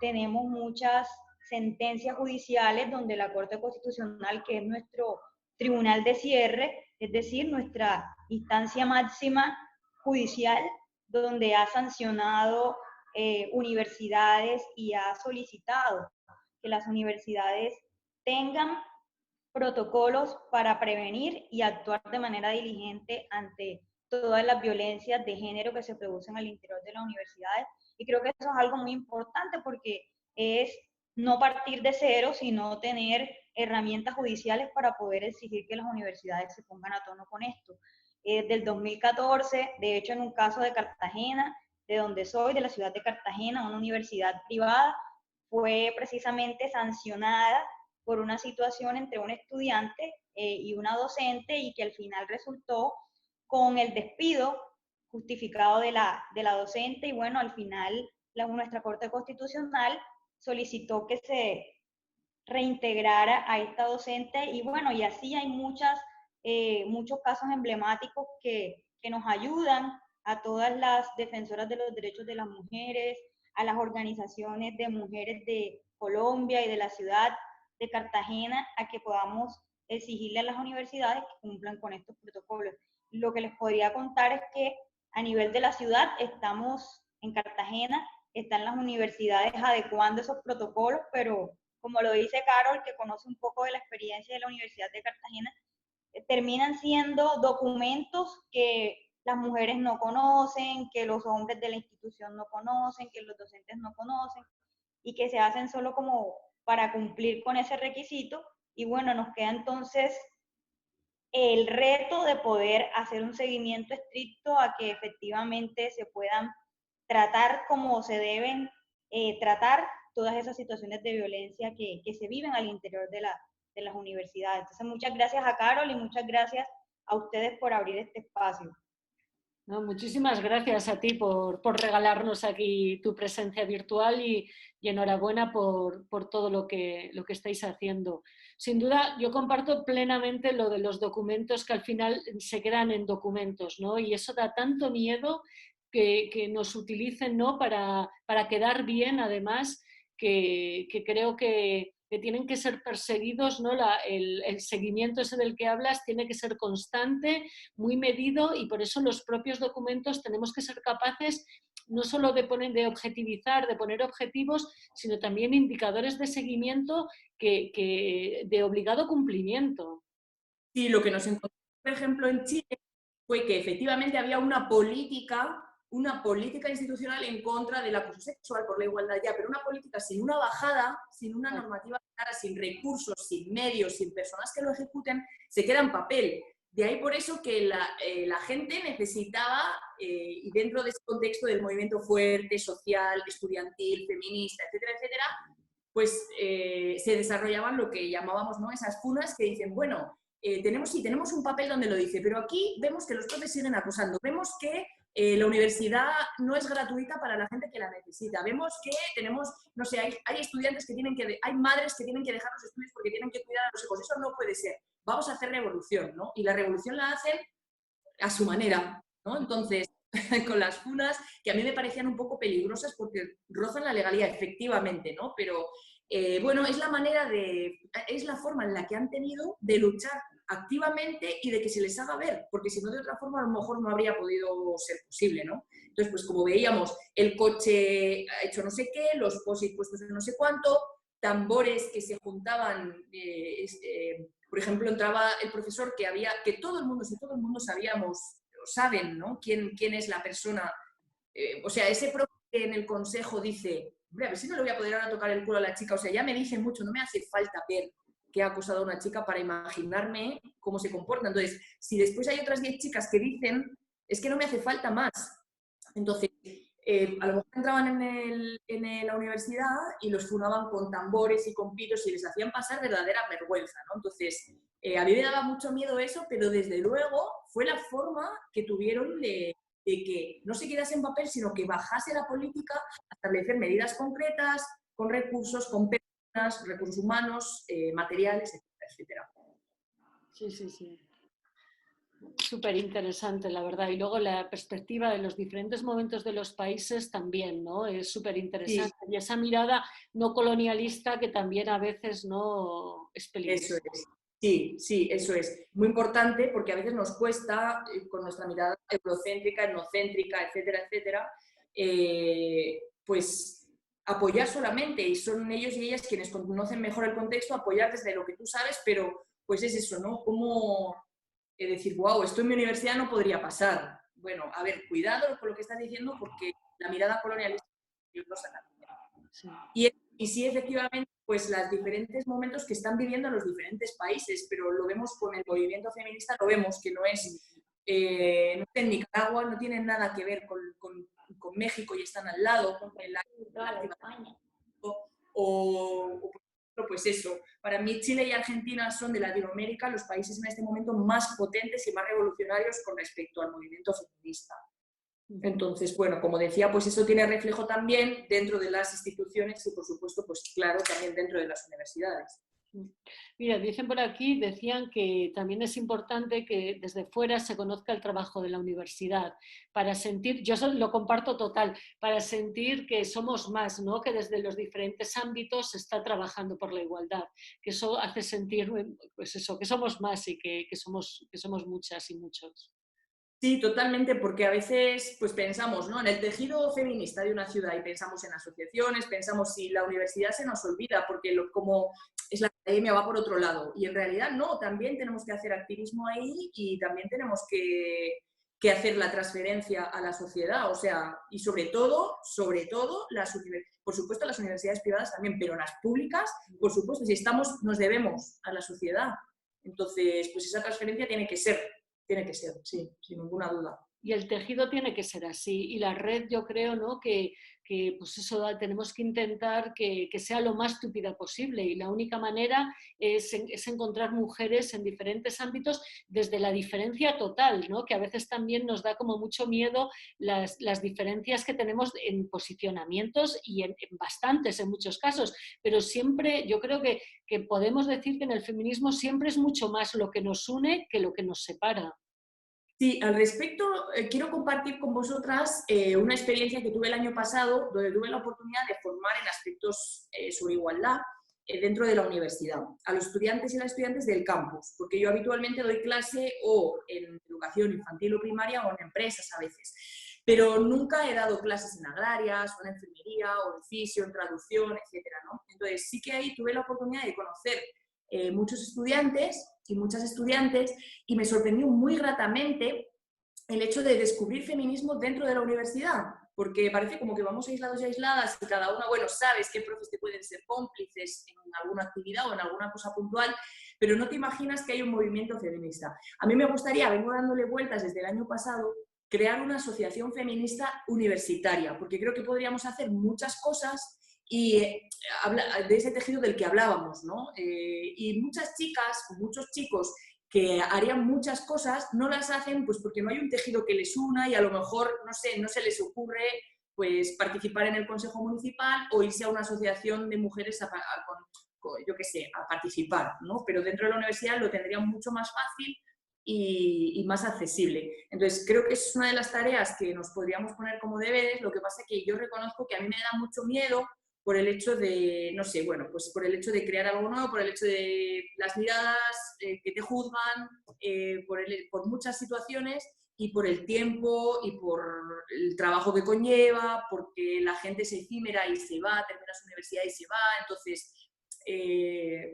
Speaker 3: tenemos muchas sentencias judiciales donde la Corte Constitucional, que es nuestro tribunal de cierre, es decir, nuestra instancia máxima judicial, donde ha sancionado universidades y ha solicitado que las universidades tengan protocolos para prevenir y actuar de manera diligente ante todas las violencias de género que se producen al interior de las universidades. Y creo que eso es algo muy importante porque es no partir de cero, sino tener herramientas judiciales para poder exigir que las universidades se pongan a tono con esto. Desde el 2014, de hecho, en un caso de Cartagena, de donde soy, de la ciudad de Cartagena, una universidad privada, fue precisamente sancionada por una situación entre un estudiante y una docente y que al final resultó con el despido justificado de la docente y bueno, al final nuestra Corte Constitucional solicitó que se reintegrara a esta docente y bueno, y así hay muchos casos emblemáticos que nos ayudan a todas las defensoras de los derechos de las mujeres, a las organizaciones de mujeres de Colombia y de la ciudad de Cartagena, a que podamos exigirle a las universidades que cumplan con estos protocolos. Lo que les podría contar es que a nivel de la ciudad estamos en Cartagena, están las universidades adecuando esos protocolos, pero como lo dice Carol, que conoce un poco de la experiencia de la Universidad de Cartagena, terminan siendo documentos que las mujeres no conocen, que los hombres de la institución no conocen, que los docentes no conocen, y que se hacen solo como para cumplir con ese requisito. Y bueno, nos queda entonces el reto de poder hacer un seguimiento estricto a que efectivamente se puedan tratar como se deben tratar todas esas situaciones de violencia que se viven al interior de las universidades. Entonces, muchas gracias a Carol y muchas gracias a ustedes por abrir este espacio.
Speaker 1: No, muchísimas gracias a ti por regalarnos aquí tu presencia virtual y enhorabuena por todo lo que estáis haciendo. Sin duda, yo comparto plenamente lo de los documentos que al final se quedan en documentos, ¿no? Y eso da tanto miedo que nos utilicen, ¿no? para quedar bien, además, que creo que tienen que ser perseguidos, ¿no? El seguimiento ese del que hablas tiene que ser constante, muy medido, y por eso los propios documentos tenemos que ser capaces no solo de objetivizar, de poner objetivos, sino también indicadores de seguimiento de obligado cumplimiento.
Speaker 2: Sí, lo que nos encontramos, por ejemplo, en Chile fue que efectivamente había una política institucional en contra del acoso sexual por la igualdad ya, pero una política sin una bajada, sin una normativa clara, sin recursos, sin medios, sin personas que lo ejecuten, se queda en papel. De ahí por eso que la gente necesitaba, y dentro de ese contexto del movimiento fuerte, social, estudiantil, feminista, etcétera, etcétera, pues se desarrollaban lo que llamábamos, ¿no?, esas funas que dicen, bueno, tenemos un papel donde lo dice, pero aquí vemos que los profes siguen acosando, vemos que la universidad no es gratuita para la gente que la necesita, vemos que tenemos, no sé, hay estudiantes que hay madres que tienen que dejar los estudios porque tienen que cuidar a los hijos, eso no puede ser, vamos a hacer revolución, ¿no? Y la revolución la hacen a su manera, ¿no? Entonces, con las funas, que a mí me parecían un poco peligrosas porque rozan la legalidad, efectivamente, ¿no? Pero, bueno, es la forma en la que han tenido de luchar activamente y de que se les haga ver, porque si no, de otra forma, a lo mejor no habría podido ser posible, ¿no? Entonces, pues como veíamos, el coche ha hecho no sé qué, los post-it puestos en no sé cuánto, tambores que se juntaban, por ejemplo, entraba el profesor que todo el mundo, si todo el mundo saben, ¿no?, quién es la persona, o sea, ese profe que en el consejo dice, hombre, a ver si no le voy a poder ahora tocar el culo a la chica, o sea, ya me dice mucho, no me hace falta ver que ha acosado a una chica para imaginarme cómo se comporta. Entonces, si después hay otras 10 chicas que dicen, es que no me hace falta más. Entonces, a lo mejor entraban en la universidad y los funaban con tambores y con pitos y les hacían pasar verdadera vergüenza, ¿no? Entonces, a mí me daba mucho miedo eso, pero desde luego fue la forma que tuvieron de que no se quedase en papel, sino que bajase la política a establecer medidas concretas, con recursos, con personas, recursos humanos, materiales, etcétera, etcétera.
Speaker 1: Sí, sí, sí. Súper interesante, la verdad. Y luego la perspectiva de los diferentes momentos de los países también, ¿no? Es súper
Speaker 2: Sí,
Speaker 1: interesante. Y esa mirada no colonialista que también a veces no es
Speaker 2: eso
Speaker 1: peligrosa.
Speaker 2: es. Sí, sí, eso es. Muy importante porque a veces nos cuesta, con nuestra mirada eurocéntrica, etnocéntrica, etcétera, etcétera, pues apoyar solamente, y son ellos y ellas quienes conocen mejor el contexto, apoyar desde lo que tú sabes, pero pues es eso, ¿no? Como decir, wow, esto en mi universidad no podría pasar. Bueno, a ver, cuidado con lo que estás diciendo porque la mirada colonialista es peligrosa también.
Speaker 1: Sí.
Speaker 2: Y sí, efectivamente, pues los diferentes momentos que están viviendo los diferentes países, pero lo vemos con el movimiento feminista, lo vemos que no es, no es en Nicaragua, no tienen nada que ver con México y están al lado, con la o, por ejemplo, pues eso, para mí Chile y Argentina son de Latinoamérica los países en este momento más potentes y más revolucionarios con respecto al movimiento feminista. Entonces, bueno, como decía, pues eso tiene reflejo también dentro de las instituciones y, por supuesto, pues claro, también dentro de las universidades.
Speaker 1: Mira, dicen por aquí, decían que también es importante que desde fuera se conozca el trabajo de la universidad, para sentir, yo lo comparto total, para sentir que somos más, ¿no? Que desde los diferentes ámbitos se está trabajando por la igualdad, que eso hace sentir, pues eso, que somos más y que somos muchas y muchos.
Speaker 2: Sí, totalmente, porque a veces pues pensamos, ¿no?, en el tejido feminista de una ciudad y pensamos en asociaciones, pensamos si la universidad se nos olvida porque como es la academia va por otro lado y en realidad no, también tenemos que hacer activismo ahí y también tenemos que hacer la transferencia a la sociedad, o sea, y sobre todo, por supuesto las universidades privadas también, pero las públicas, por supuesto, si estamos, nos debemos a la sociedad. Entonces, pues esa transferencia tiene que ser, sí, sin ninguna duda.
Speaker 1: Y el tejido tiene que ser así. Y la red, yo creo, ¿no? Que pues eso tenemos que intentar que sea lo más estúpida posible. Y la única manera es encontrar mujeres en diferentes ámbitos desde la diferencia total, ¿no? Que a veces también nos da como mucho miedo las diferencias que tenemos en posicionamientos y en bastantes, en muchos casos. Pero siempre, yo creo que podemos decir que en el feminismo siempre es mucho más lo que nos une que lo que nos separa.
Speaker 2: Sí, al respecto, quiero compartir con vosotras una experiencia que tuve el año pasado, donde tuve la oportunidad de formar en aspectos sobre igualdad dentro de la universidad, a los estudiantes y las estudiantes del campus, porque yo habitualmente doy clase o en educación infantil o primaria o en empresas a veces, pero nunca he dado clases en agrarias o en enfermería o en fisio, en traducción, etcétera, ¿no? Entonces sí que ahí tuve la oportunidad de conocer muchos estudiantes y muchas estudiantes y me sorprendió muy gratamente el hecho de descubrir feminismo dentro de la universidad, porque parece como que vamos aislados y aisladas y cada una, bueno, sabes qué profes te pueden ser cómplices en alguna actividad o en alguna cosa puntual, pero no te imaginas que hay un movimiento feminista. A mí me gustaría, vengo dándole vueltas desde el año pasado, crear una asociación feminista universitaria, porque creo que podríamos hacer muchas cosas y de ese tejido del que hablábamos, ¿no? Y muchas chicas, muchos chicos que harían muchas cosas, no las hacen pues porque no hay un tejido que les una y a lo mejor, no sé, no se les ocurre pues participar en el consejo municipal o irse a una asociación de mujeres yo qué sé, a participar, ¿no? Pero dentro de la universidad lo tendrían mucho más fácil y más accesible. Entonces, creo que es una de las tareas que nos podríamos poner como deberes, lo que pasa es que yo reconozco que a mí me da mucho miedo por el hecho de, no sé, bueno, pues por el hecho de crear algo nuevo, por el hecho de las miradas que te juzgan, por muchas situaciones y por el tiempo y por el trabajo que conlleva, porque la gente es efímera y se va, termina su universidad y se va, entonces,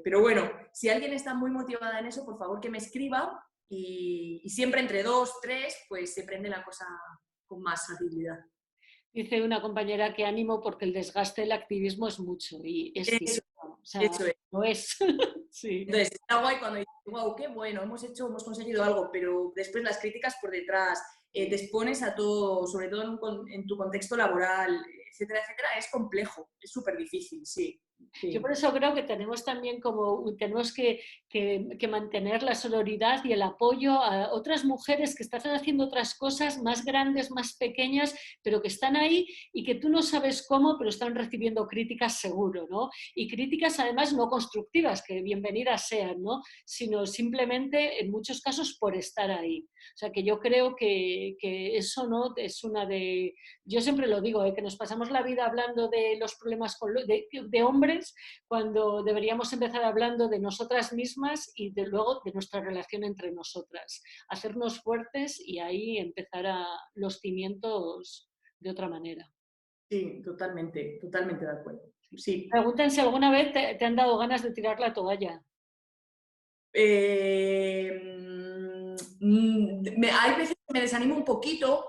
Speaker 2: pero bueno, si alguien está muy motivada en eso, por favor que me escriba y siempre entre 2, 3, pues se prende la cosa con más facilidad.
Speaker 1: Dice una compañera que ánimo porque el desgaste del activismo es mucho y es
Speaker 2: Eso,
Speaker 1: cierto, o sea,
Speaker 2: eso es.
Speaker 1: lo es. Sí.
Speaker 2: Entonces, está guay cuando dices, wow, qué bueno, hemos conseguido algo, pero después las críticas por detrás, te expones a todo, sobre todo en tu contexto laboral, etcétera, etcétera, es complejo, es súper difícil, sí.
Speaker 1: Yo
Speaker 2: Sí.
Speaker 1: por eso creo que tenemos también tenemos que que mantener la sororidad y el apoyo a otras mujeres que están haciendo otras cosas más grandes, más pequeñas, pero que están ahí y que tú no sabes cómo, pero están recibiendo críticas seguro, ¿no? Y críticas además no constructivas, que bienvenidas sean, ¿no? Sino simplemente en muchos casos por estar ahí. O sea que yo creo que eso, ¿no? Es una de... Yo siempre lo digo, que nos pasamos la vida hablando de los problemas de hombres cuando deberíamos empezar hablando de nosotras mismas y luego de nuestra relación entre nosotras. Hacernos fuertes y ahí empezar a los cimientos de otra manera.
Speaker 2: Sí, totalmente, totalmente de acuerdo. Sí.
Speaker 1: Pregunten si alguna vez te han dado ganas de tirar la toalla.
Speaker 2: Hay veces que me desanimo un poquito,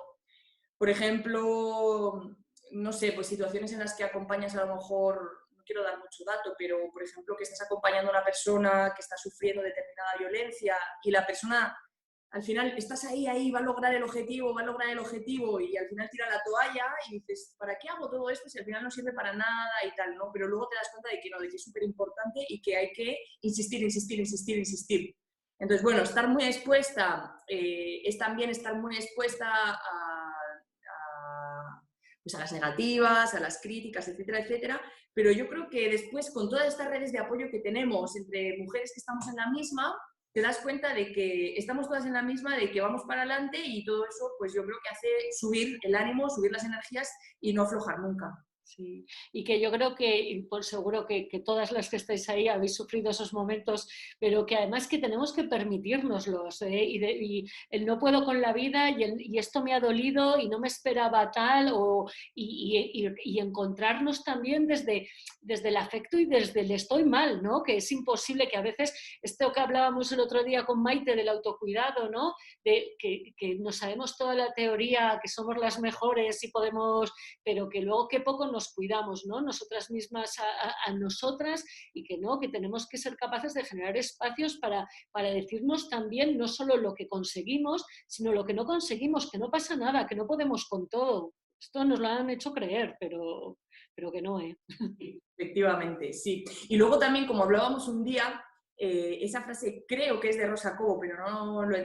Speaker 2: por ejemplo, no sé, pues situaciones en las que acompañas a lo mejor, no quiero dar mucho dato, pero por ejemplo que estás acompañando a una persona que está sufriendo determinada violencia y la persona al final estás ahí, va a lograr el objetivo, y al final tira la toalla y dices, ¿para qué hago todo esto si al final no sirve para nada y tal, ¿no? Pero luego te das cuenta de que no, de que es súper importante y que hay que insistir. Entonces, bueno, estar muy expuesta es también estar muy expuesta pues a las negativas, a las críticas, etcétera, etcétera, pero yo creo que después con todas estas redes de apoyo que tenemos entre mujeres que estamos en la misma, te das cuenta de que estamos todas en la misma, de que vamos para adelante y todo eso, pues yo creo que hace subir el ánimo, subir las energías y no aflojar nunca.
Speaker 1: Sí, y que yo creo que, y por seguro que todas las que estáis ahí habéis sufrido esos momentos, pero que además que tenemos que permitírnoslos, y el no puedo con la vida y esto me ha dolido y no me esperaba tal, y encontrarnos también desde el afecto y desde el estoy mal, ¿no? Que es imposible, que a veces, esto que hablábamos el otro día con Maite del autocuidado, ¿no? De que no sabemos toda la teoría, que somos las mejores y podemos, pero que luego qué poco nos cuidamos, ¿no? Nosotras mismas a nosotras, y que no, que tenemos que ser capaces de generar espacios para decirnos también no solo lo que conseguimos, sino lo que no conseguimos, que no pasa nada, que no podemos con todo. Esto nos lo han hecho creer, pero que no, ¿eh?
Speaker 2: Efectivamente, sí. Y luego también, como hablábamos un día, esa frase creo que es de Rosa Cobo, pero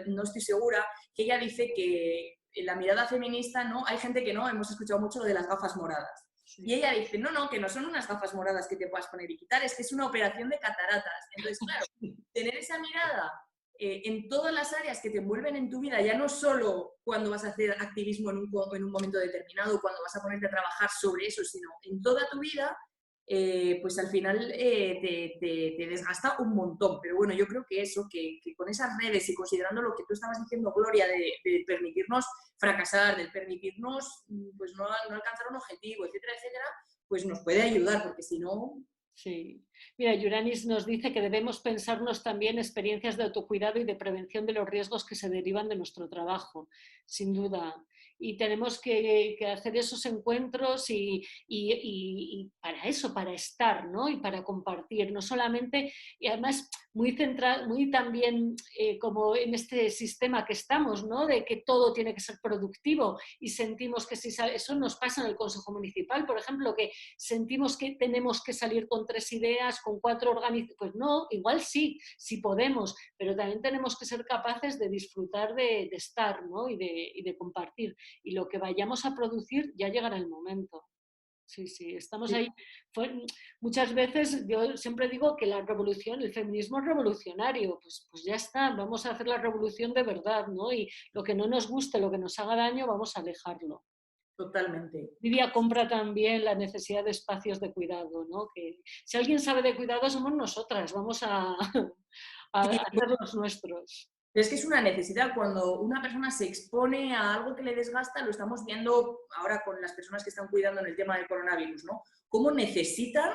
Speaker 2: no estoy segura, que ella dice que en la mirada feminista, ¿no? Hay gente que no, hemos escuchado mucho lo de las gafas moradas. Sí. Y ella dice, no, que no son unas gafas moradas que te puedas poner y quitar, es que es una operación de cataratas. Entonces, claro, tener esa mirada en todas las áreas que te envuelven en tu vida, ya no solo cuando vas a hacer activismo en un momento determinado, cuando vas a ponerte a trabajar sobre eso, sino en toda tu vida, pues al final te desgasta un montón. Pero bueno, yo creo que eso, que con esas redes y considerando lo que tú estabas diciendo, Gloria, de permitirnos fracasar, de permitirnos pues no alcanzar un objetivo, etcétera, etcétera, pues nos puede ayudar, porque si no...
Speaker 1: Sí. Mira, Yuranis nos dice que debemos pensarnos también experiencias de autocuidado y de prevención de los riesgos que se derivan de nuestro trabajo, sin duda. Y tenemos que hacer esos encuentros y para eso, para estar, ¿no? Y para compartir, no solamente, y además muy centrado, muy también como en este sistema que estamos, ¿no? De que todo tiene que ser productivo y sentimos que si eso nos pasa en el Consejo Municipal, por ejemplo, que sentimos que tenemos que salir con 3 ideas, con 4 organizaciones, pues no, igual sí podemos, pero también tenemos que ser capaces de disfrutar de estar, ¿no? y de compartir. Y lo que vayamos a producir ya llegará el momento. Sí, estamos ahí. Muchas veces yo siempre digo que la revolución, el feminismo es revolucionario, pues ya está, vamos a hacer la revolución de verdad, ¿no? Y lo que no nos guste, lo que nos haga daño, vamos a alejarlo.
Speaker 2: Totalmente.
Speaker 1: Lidia compra también la necesidad de espacios de cuidado, ¿no? Que si alguien sabe de cuidado somos nosotras, vamos a hacer los nuestros.
Speaker 2: Es que es una necesidad. Cuando una persona se expone a algo que le desgasta, lo estamos viendo ahora con las personas que están cuidando en el tema del coronavirus, ¿no? Cómo necesitan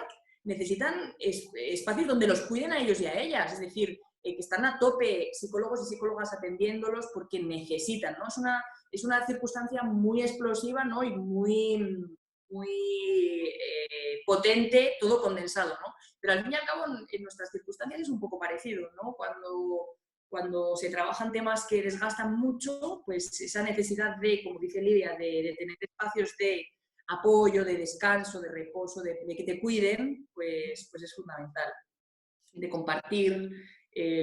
Speaker 2: espacios donde los cuiden a ellos y a ellas. Es decir, que están a tope psicólogos y psicólogas atendiéndolos porque necesitan, ¿no? Es una circunstancia muy explosiva, ¿no? Y muy potente, todo condensado, ¿no? Pero al fin y al cabo, en nuestras circunstancias es un poco parecido, ¿no? Cuando se trabajan temas que desgastan mucho, pues esa necesidad de, como dice Lidia, de tener espacios de apoyo, de descanso, de reposo, de que te cuiden, pues es fundamental. De compartir,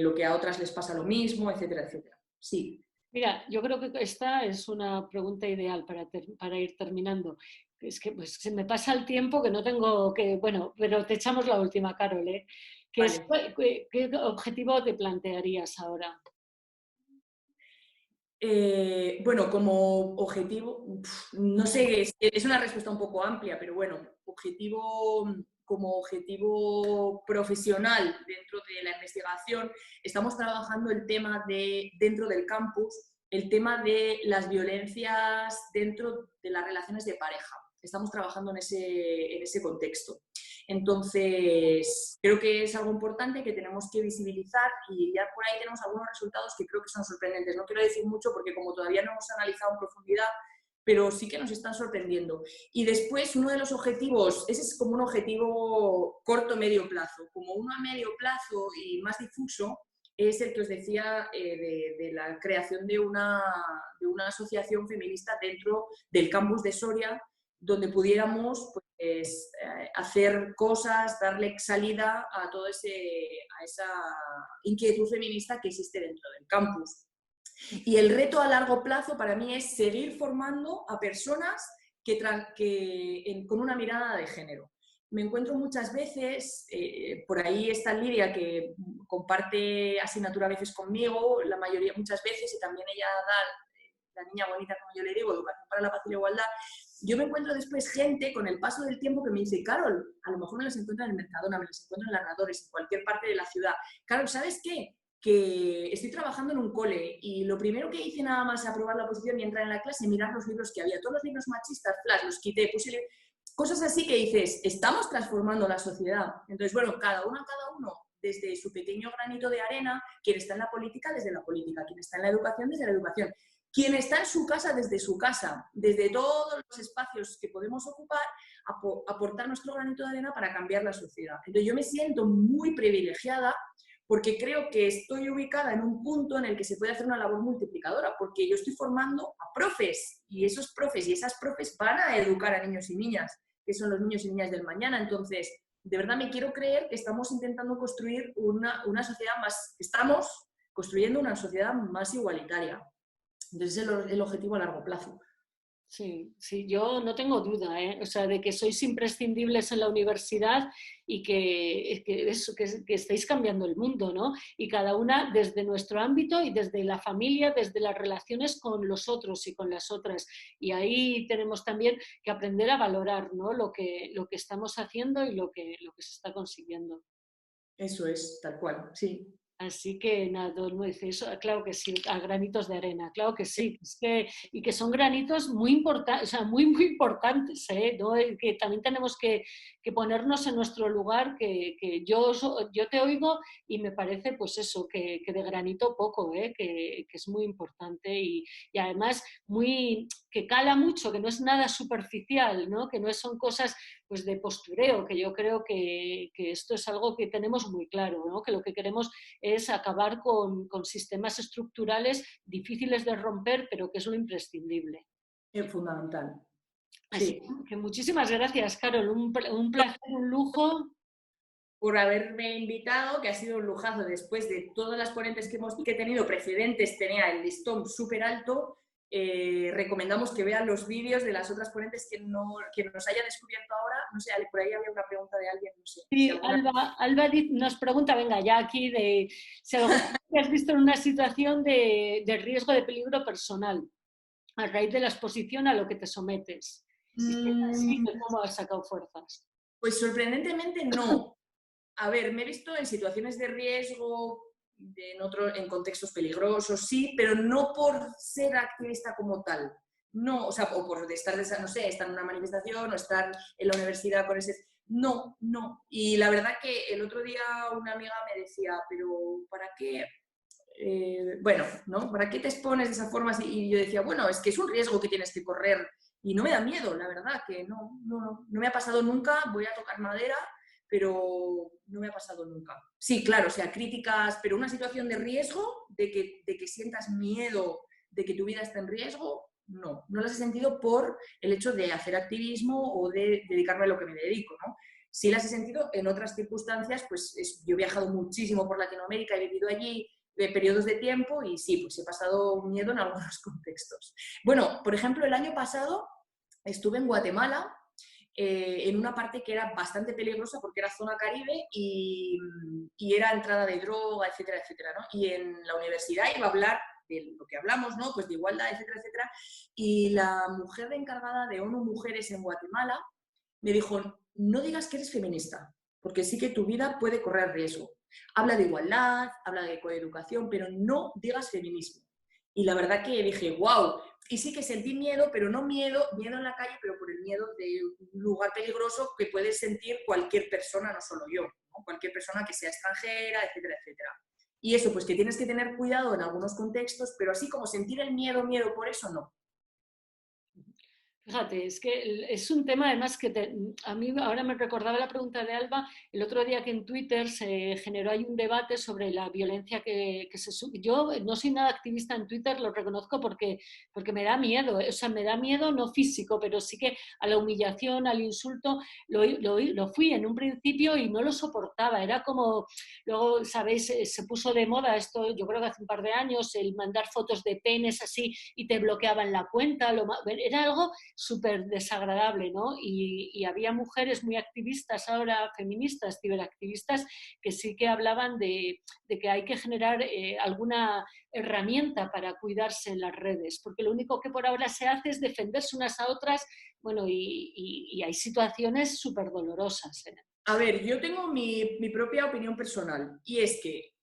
Speaker 2: lo que a otras les pasa lo mismo, etcétera, etcétera. Sí.
Speaker 1: Mira, yo creo que esta es una pregunta ideal para ir terminando. Es que pues, se me pasa el tiempo que no tengo que... Bueno, pero te echamos la última, Carol, ¿eh?
Speaker 2: Vale.
Speaker 1: ¿Qué objetivo te plantearías ahora?
Speaker 2: Bueno, como objetivo, no sé, es una respuesta un poco amplia, pero bueno, como objetivo profesional dentro de la investigación, estamos trabajando el tema dentro del campus, el tema de las violencias dentro de las relaciones de pareja. Estamos trabajando en ese contexto. Entonces, creo que es algo importante que tenemos que visibilizar y ya por ahí tenemos algunos resultados que creo que son sorprendentes. No quiero decir mucho porque como todavía no hemos analizado en profundidad, pero sí que nos están sorprendiendo. Y después, uno de los objetivos, ese es como un objetivo corto-medio plazo, como uno a medio plazo y más difuso, es el que os decía de la creación de una asociación feminista dentro del campus de Soria, donde pudiéramos pues, hacer cosas, darle salida a toda esa inquietud feminista que existe dentro del campus. Y el reto a largo plazo para mí es seguir formando a personas con una mirada de género. Me encuentro muchas veces, por ahí está Lidia, que comparte asignatura a veces conmigo, la mayoría muchas veces, y también ella da, la niña bonita, como yo le digo, Educación para la Paz y la Igualdad. Yo me encuentro después gente con el paso del tiempo que me dice, Carol, a lo mejor me los encuentro en el Mercadona, me los encuentro en Narradores, en cualquier parte de la ciudad. Carol, ¿sabes qué? Que estoy trabajando en un cole y lo primero que hice nada más aprobar la oposición y entrar en la clase, mirar los libros que había. Todos los libros machistas, flash, los quité, puse cosas así que dices, estamos transformando la sociedad. Entonces, bueno, cada uno desde su pequeño granito de arena, quien está en la política desde la política, quien está en la educación desde la educación, quien está en su casa desde su casa, desde todos los espacios que podemos ocupar, aportar nuestro granito de arena para cambiar la sociedad. Entonces yo me siento muy privilegiada porque creo que estoy ubicada en un punto en el que se puede hacer una labor multiplicadora, porque yo estoy formando a profes, y esos profes y esas profes van a educar a niños y niñas, que son los niños y niñas del mañana. Entonces, de verdad me quiero creer que estamos intentando construir una sociedad estamos construyendo una sociedad más igualitaria. Entonces, es el objetivo a largo plazo.
Speaker 1: Sí, sí, yo no tengo duda, ¿eh? O sea, de que sois imprescindibles en la universidad y que estáis cambiando el mundo, ¿no? Y cada una desde nuestro ámbito y desde la familia, desde las relaciones con los otros y con las otras. Y ahí tenemos también que aprender a valorar, ¿no? Lo que estamos haciendo y lo que se está consiguiendo.
Speaker 2: Eso es, tal cual, sí.
Speaker 1: Así que nada, todo el mundo dice eso, claro que sí, a granitos de arena, claro que sí, y que son granitos muy importantes, o sea, muy, muy importantes, ¿no? Que también tenemos que ponernos en nuestro lugar, que yo te oigo y me parece pues eso, que de granito poco, que es muy importante y además que cala mucho, que no es nada superficial, ¿no? Que no son cosas pues de postureo, que yo creo que esto es algo que tenemos muy claro, ¿no? Que lo que queremos es acabar con sistemas estructurales difíciles de romper, pero que es lo imprescindible.
Speaker 2: Es fundamental.
Speaker 1: Así que muchísimas gracias, Carol. Un placer, un lujo.
Speaker 2: Por haberme invitado, que ha sido un lujazo. Después de todas las ponentes que he tenido precedentes, tenía el listón súper alto. Recomendamos que vean los vídeos de las otras ponentes que nos haya descubierto ahora. No sé, por ahí había una pregunta de alguien, no sé.
Speaker 1: Sí,
Speaker 2: si
Speaker 1: Alba nos pregunta, venga, ya aquí, si has visto en una situación de riesgo, de peligro personal, a raíz de la exposición a lo que te sometes. Y si es así, ¿cómo has sacado fuerzas?
Speaker 2: Pues sorprendentemente no. A ver, me he visto en situaciones de riesgo, en contextos peligrosos, sí, pero no por ser activista como tal. No, o sea, o por estar, no sé, estar en una manifestación o estar en la universidad con ese... No, no. Y la verdad que el otro día una amiga me decía, pero ¿para qué? Bueno, ¿no? ¿Para qué te expones de esa forma? Y yo decía, bueno, es que es un riesgo que tienes que correr y no me da miedo, la verdad, que no me ha pasado nunca, voy a tocar madera, pero no me ha pasado nunca. Sí, claro, o sea, críticas, pero una situación de riesgo, de que sientas miedo de que tu vida esté en riesgo, no las he sentido por el hecho de hacer activismo o de dedicarme a lo que me dedico, ¿no? sí las he sentido en otras circunstancias, pues yo he viajado muchísimo por Latinoamérica, he vivido allí periodos de tiempo y sí, pues he pasado miedo en algunos contextos. Bueno, por ejemplo, el año pasado estuve en Guatemala, en una parte que era bastante peligrosa porque era zona Caribe y era entrada de droga, etcétera, etcétera, ¿no? Y en la universidad iba a hablar de lo que hablamos, ¿no? Pues de igualdad, etcétera, etcétera. Y la mujer encargada de ONU Mujeres en Guatemala me dijo, no digas que eres feminista, porque sí que tu vida puede correr riesgo. Habla de igualdad, habla de coeducación, pero no digas feminismo. Y la verdad que dije, wow, y sí que sentí miedo, pero no miedo en la calle, pero por el miedo de un lugar peligroso que puede sentir cualquier persona, no solo yo, ¿no? Cualquier persona que sea extranjera, etcétera, etcétera. Y eso, pues que tienes que tener cuidado en algunos contextos, pero así como sentir el miedo por eso no.
Speaker 1: Fíjate, es que es un tema además que a mí ahora me recordaba la pregunta de Alba, el otro día que en Twitter se generó ahí un debate sobre la violencia que se sube. Yo no soy nada activista en Twitter, lo reconozco porque me da miedo, o sea, me da miedo no físico, pero sí que a la humillación, al insulto, lo fui en un principio y no lo soportaba, era como, luego, ¿sabéis? Se puso de moda esto, yo creo que hace un par de años, el mandar fotos de penes así y te bloqueaban la cuenta, era algo súper desagradable, ¿no? Y había mujeres muy activistas ahora, feministas, ciberactivistas, que sí que hablaban de que hay que generar alguna herramienta para cuidarse en las redes, porque lo único que por ahora se hace es defenderse unas a otras, bueno, y hay situaciones súper dolorosas.
Speaker 2: A ver, yo tengo mi propia opinión personal y es que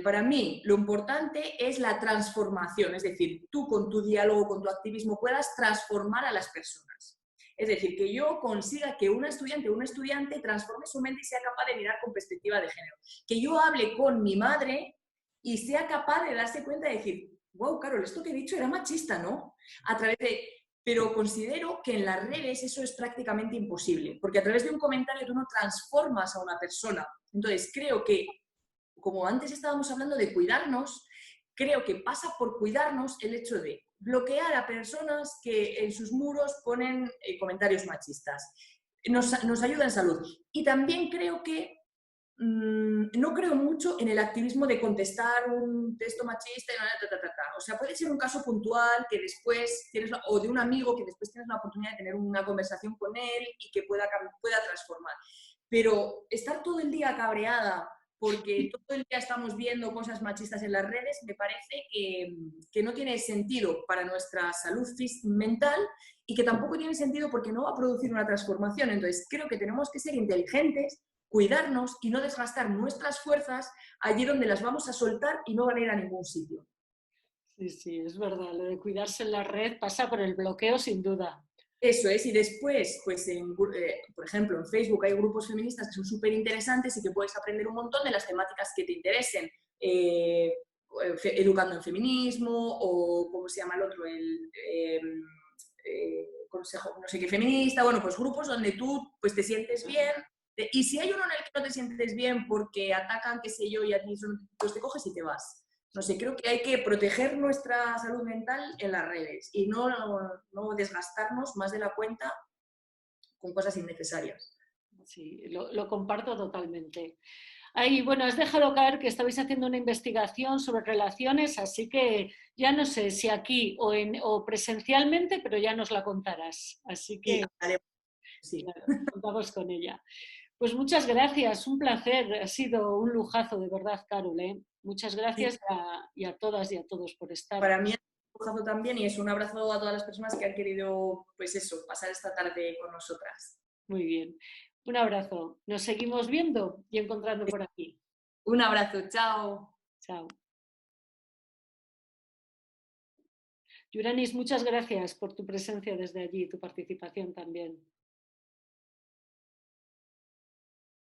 Speaker 2: para mí lo importante es la transformación, es decir, tú con tu diálogo, con tu activismo puedas transformar a las personas. Es decir, que yo consiga que una estudiante o un estudiante transforme su mente y sea capaz de mirar con perspectiva de género. Que yo hable con mi madre y sea capaz de darse cuenta de decir, wow, Carol, esto que he dicho era machista, ¿no? A través de... Pero considero que en las redes eso es prácticamente imposible, porque a través de un comentario tú no transformas a una persona. Entonces, creo que, como antes estábamos hablando de cuidarnos, creo que pasa por cuidarnos el hecho de bloquear a personas que en sus muros ponen comentarios machistas. Nos ayuda en salud. Y también creo que no creo mucho en el activismo de contestar un texto machista y O sea, puede ser un caso puntual que después o de un amigo que después tienes la oportunidad de tener una conversación con él y que pueda transformar. Pero estar todo el día cabreada porque todo el día estamos viendo cosas machistas en las redes, me parece que no tiene sentido para nuestra salud mental y que tampoco tiene sentido porque no va a producir una transformación. Entonces, creo que tenemos que ser inteligentes, cuidarnos y no desgastar nuestras fuerzas allí donde las vamos a soltar y no van a ir a ningún sitio.
Speaker 1: Sí, sí, es verdad, lo de cuidarse en la red pasa por el bloqueo sin duda.
Speaker 2: Eso es, y después, pues por ejemplo, en Facebook hay grupos feministas que son súper interesantes y que puedes aprender un montón de las temáticas que te interesen. Educando en feminismo o, ¿cómo se llama el otro? Consejo, no sé qué, feminista. Bueno, pues grupos donde tú pues, te sientes bien. Y si hay uno en el que no te sientes bien porque atacan, qué sé yo, y a ti pues te coges y te vas. No sé, creo que hay que proteger nuestra salud mental en las redes y no desgastarnos más de la cuenta con cosas innecesarias.
Speaker 1: Sí, lo comparto totalmente. Ahí, bueno, has dejado caer que estabais haciendo una investigación sobre relaciones, así que ya no sé si aquí o presencialmente, pero ya nos la contarás. Así que
Speaker 2: sí.
Speaker 1: claro, contamos con ella. Pues muchas gracias, un placer, ha sido un lujazo, de verdad, Carol. Muchas gracias y a todas y a todos por estar.
Speaker 2: Para mí es un lujazo también y es un abrazo a todas las personas que han querido, pues eso, pasar esta tarde con nosotras.
Speaker 1: Muy bien, un abrazo. Nos seguimos viendo y encontrando por aquí.
Speaker 2: Un abrazo, chao.
Speaker 1: Chao. Yuranis, muchas gracias por tu presencia desde allí, tu participación también.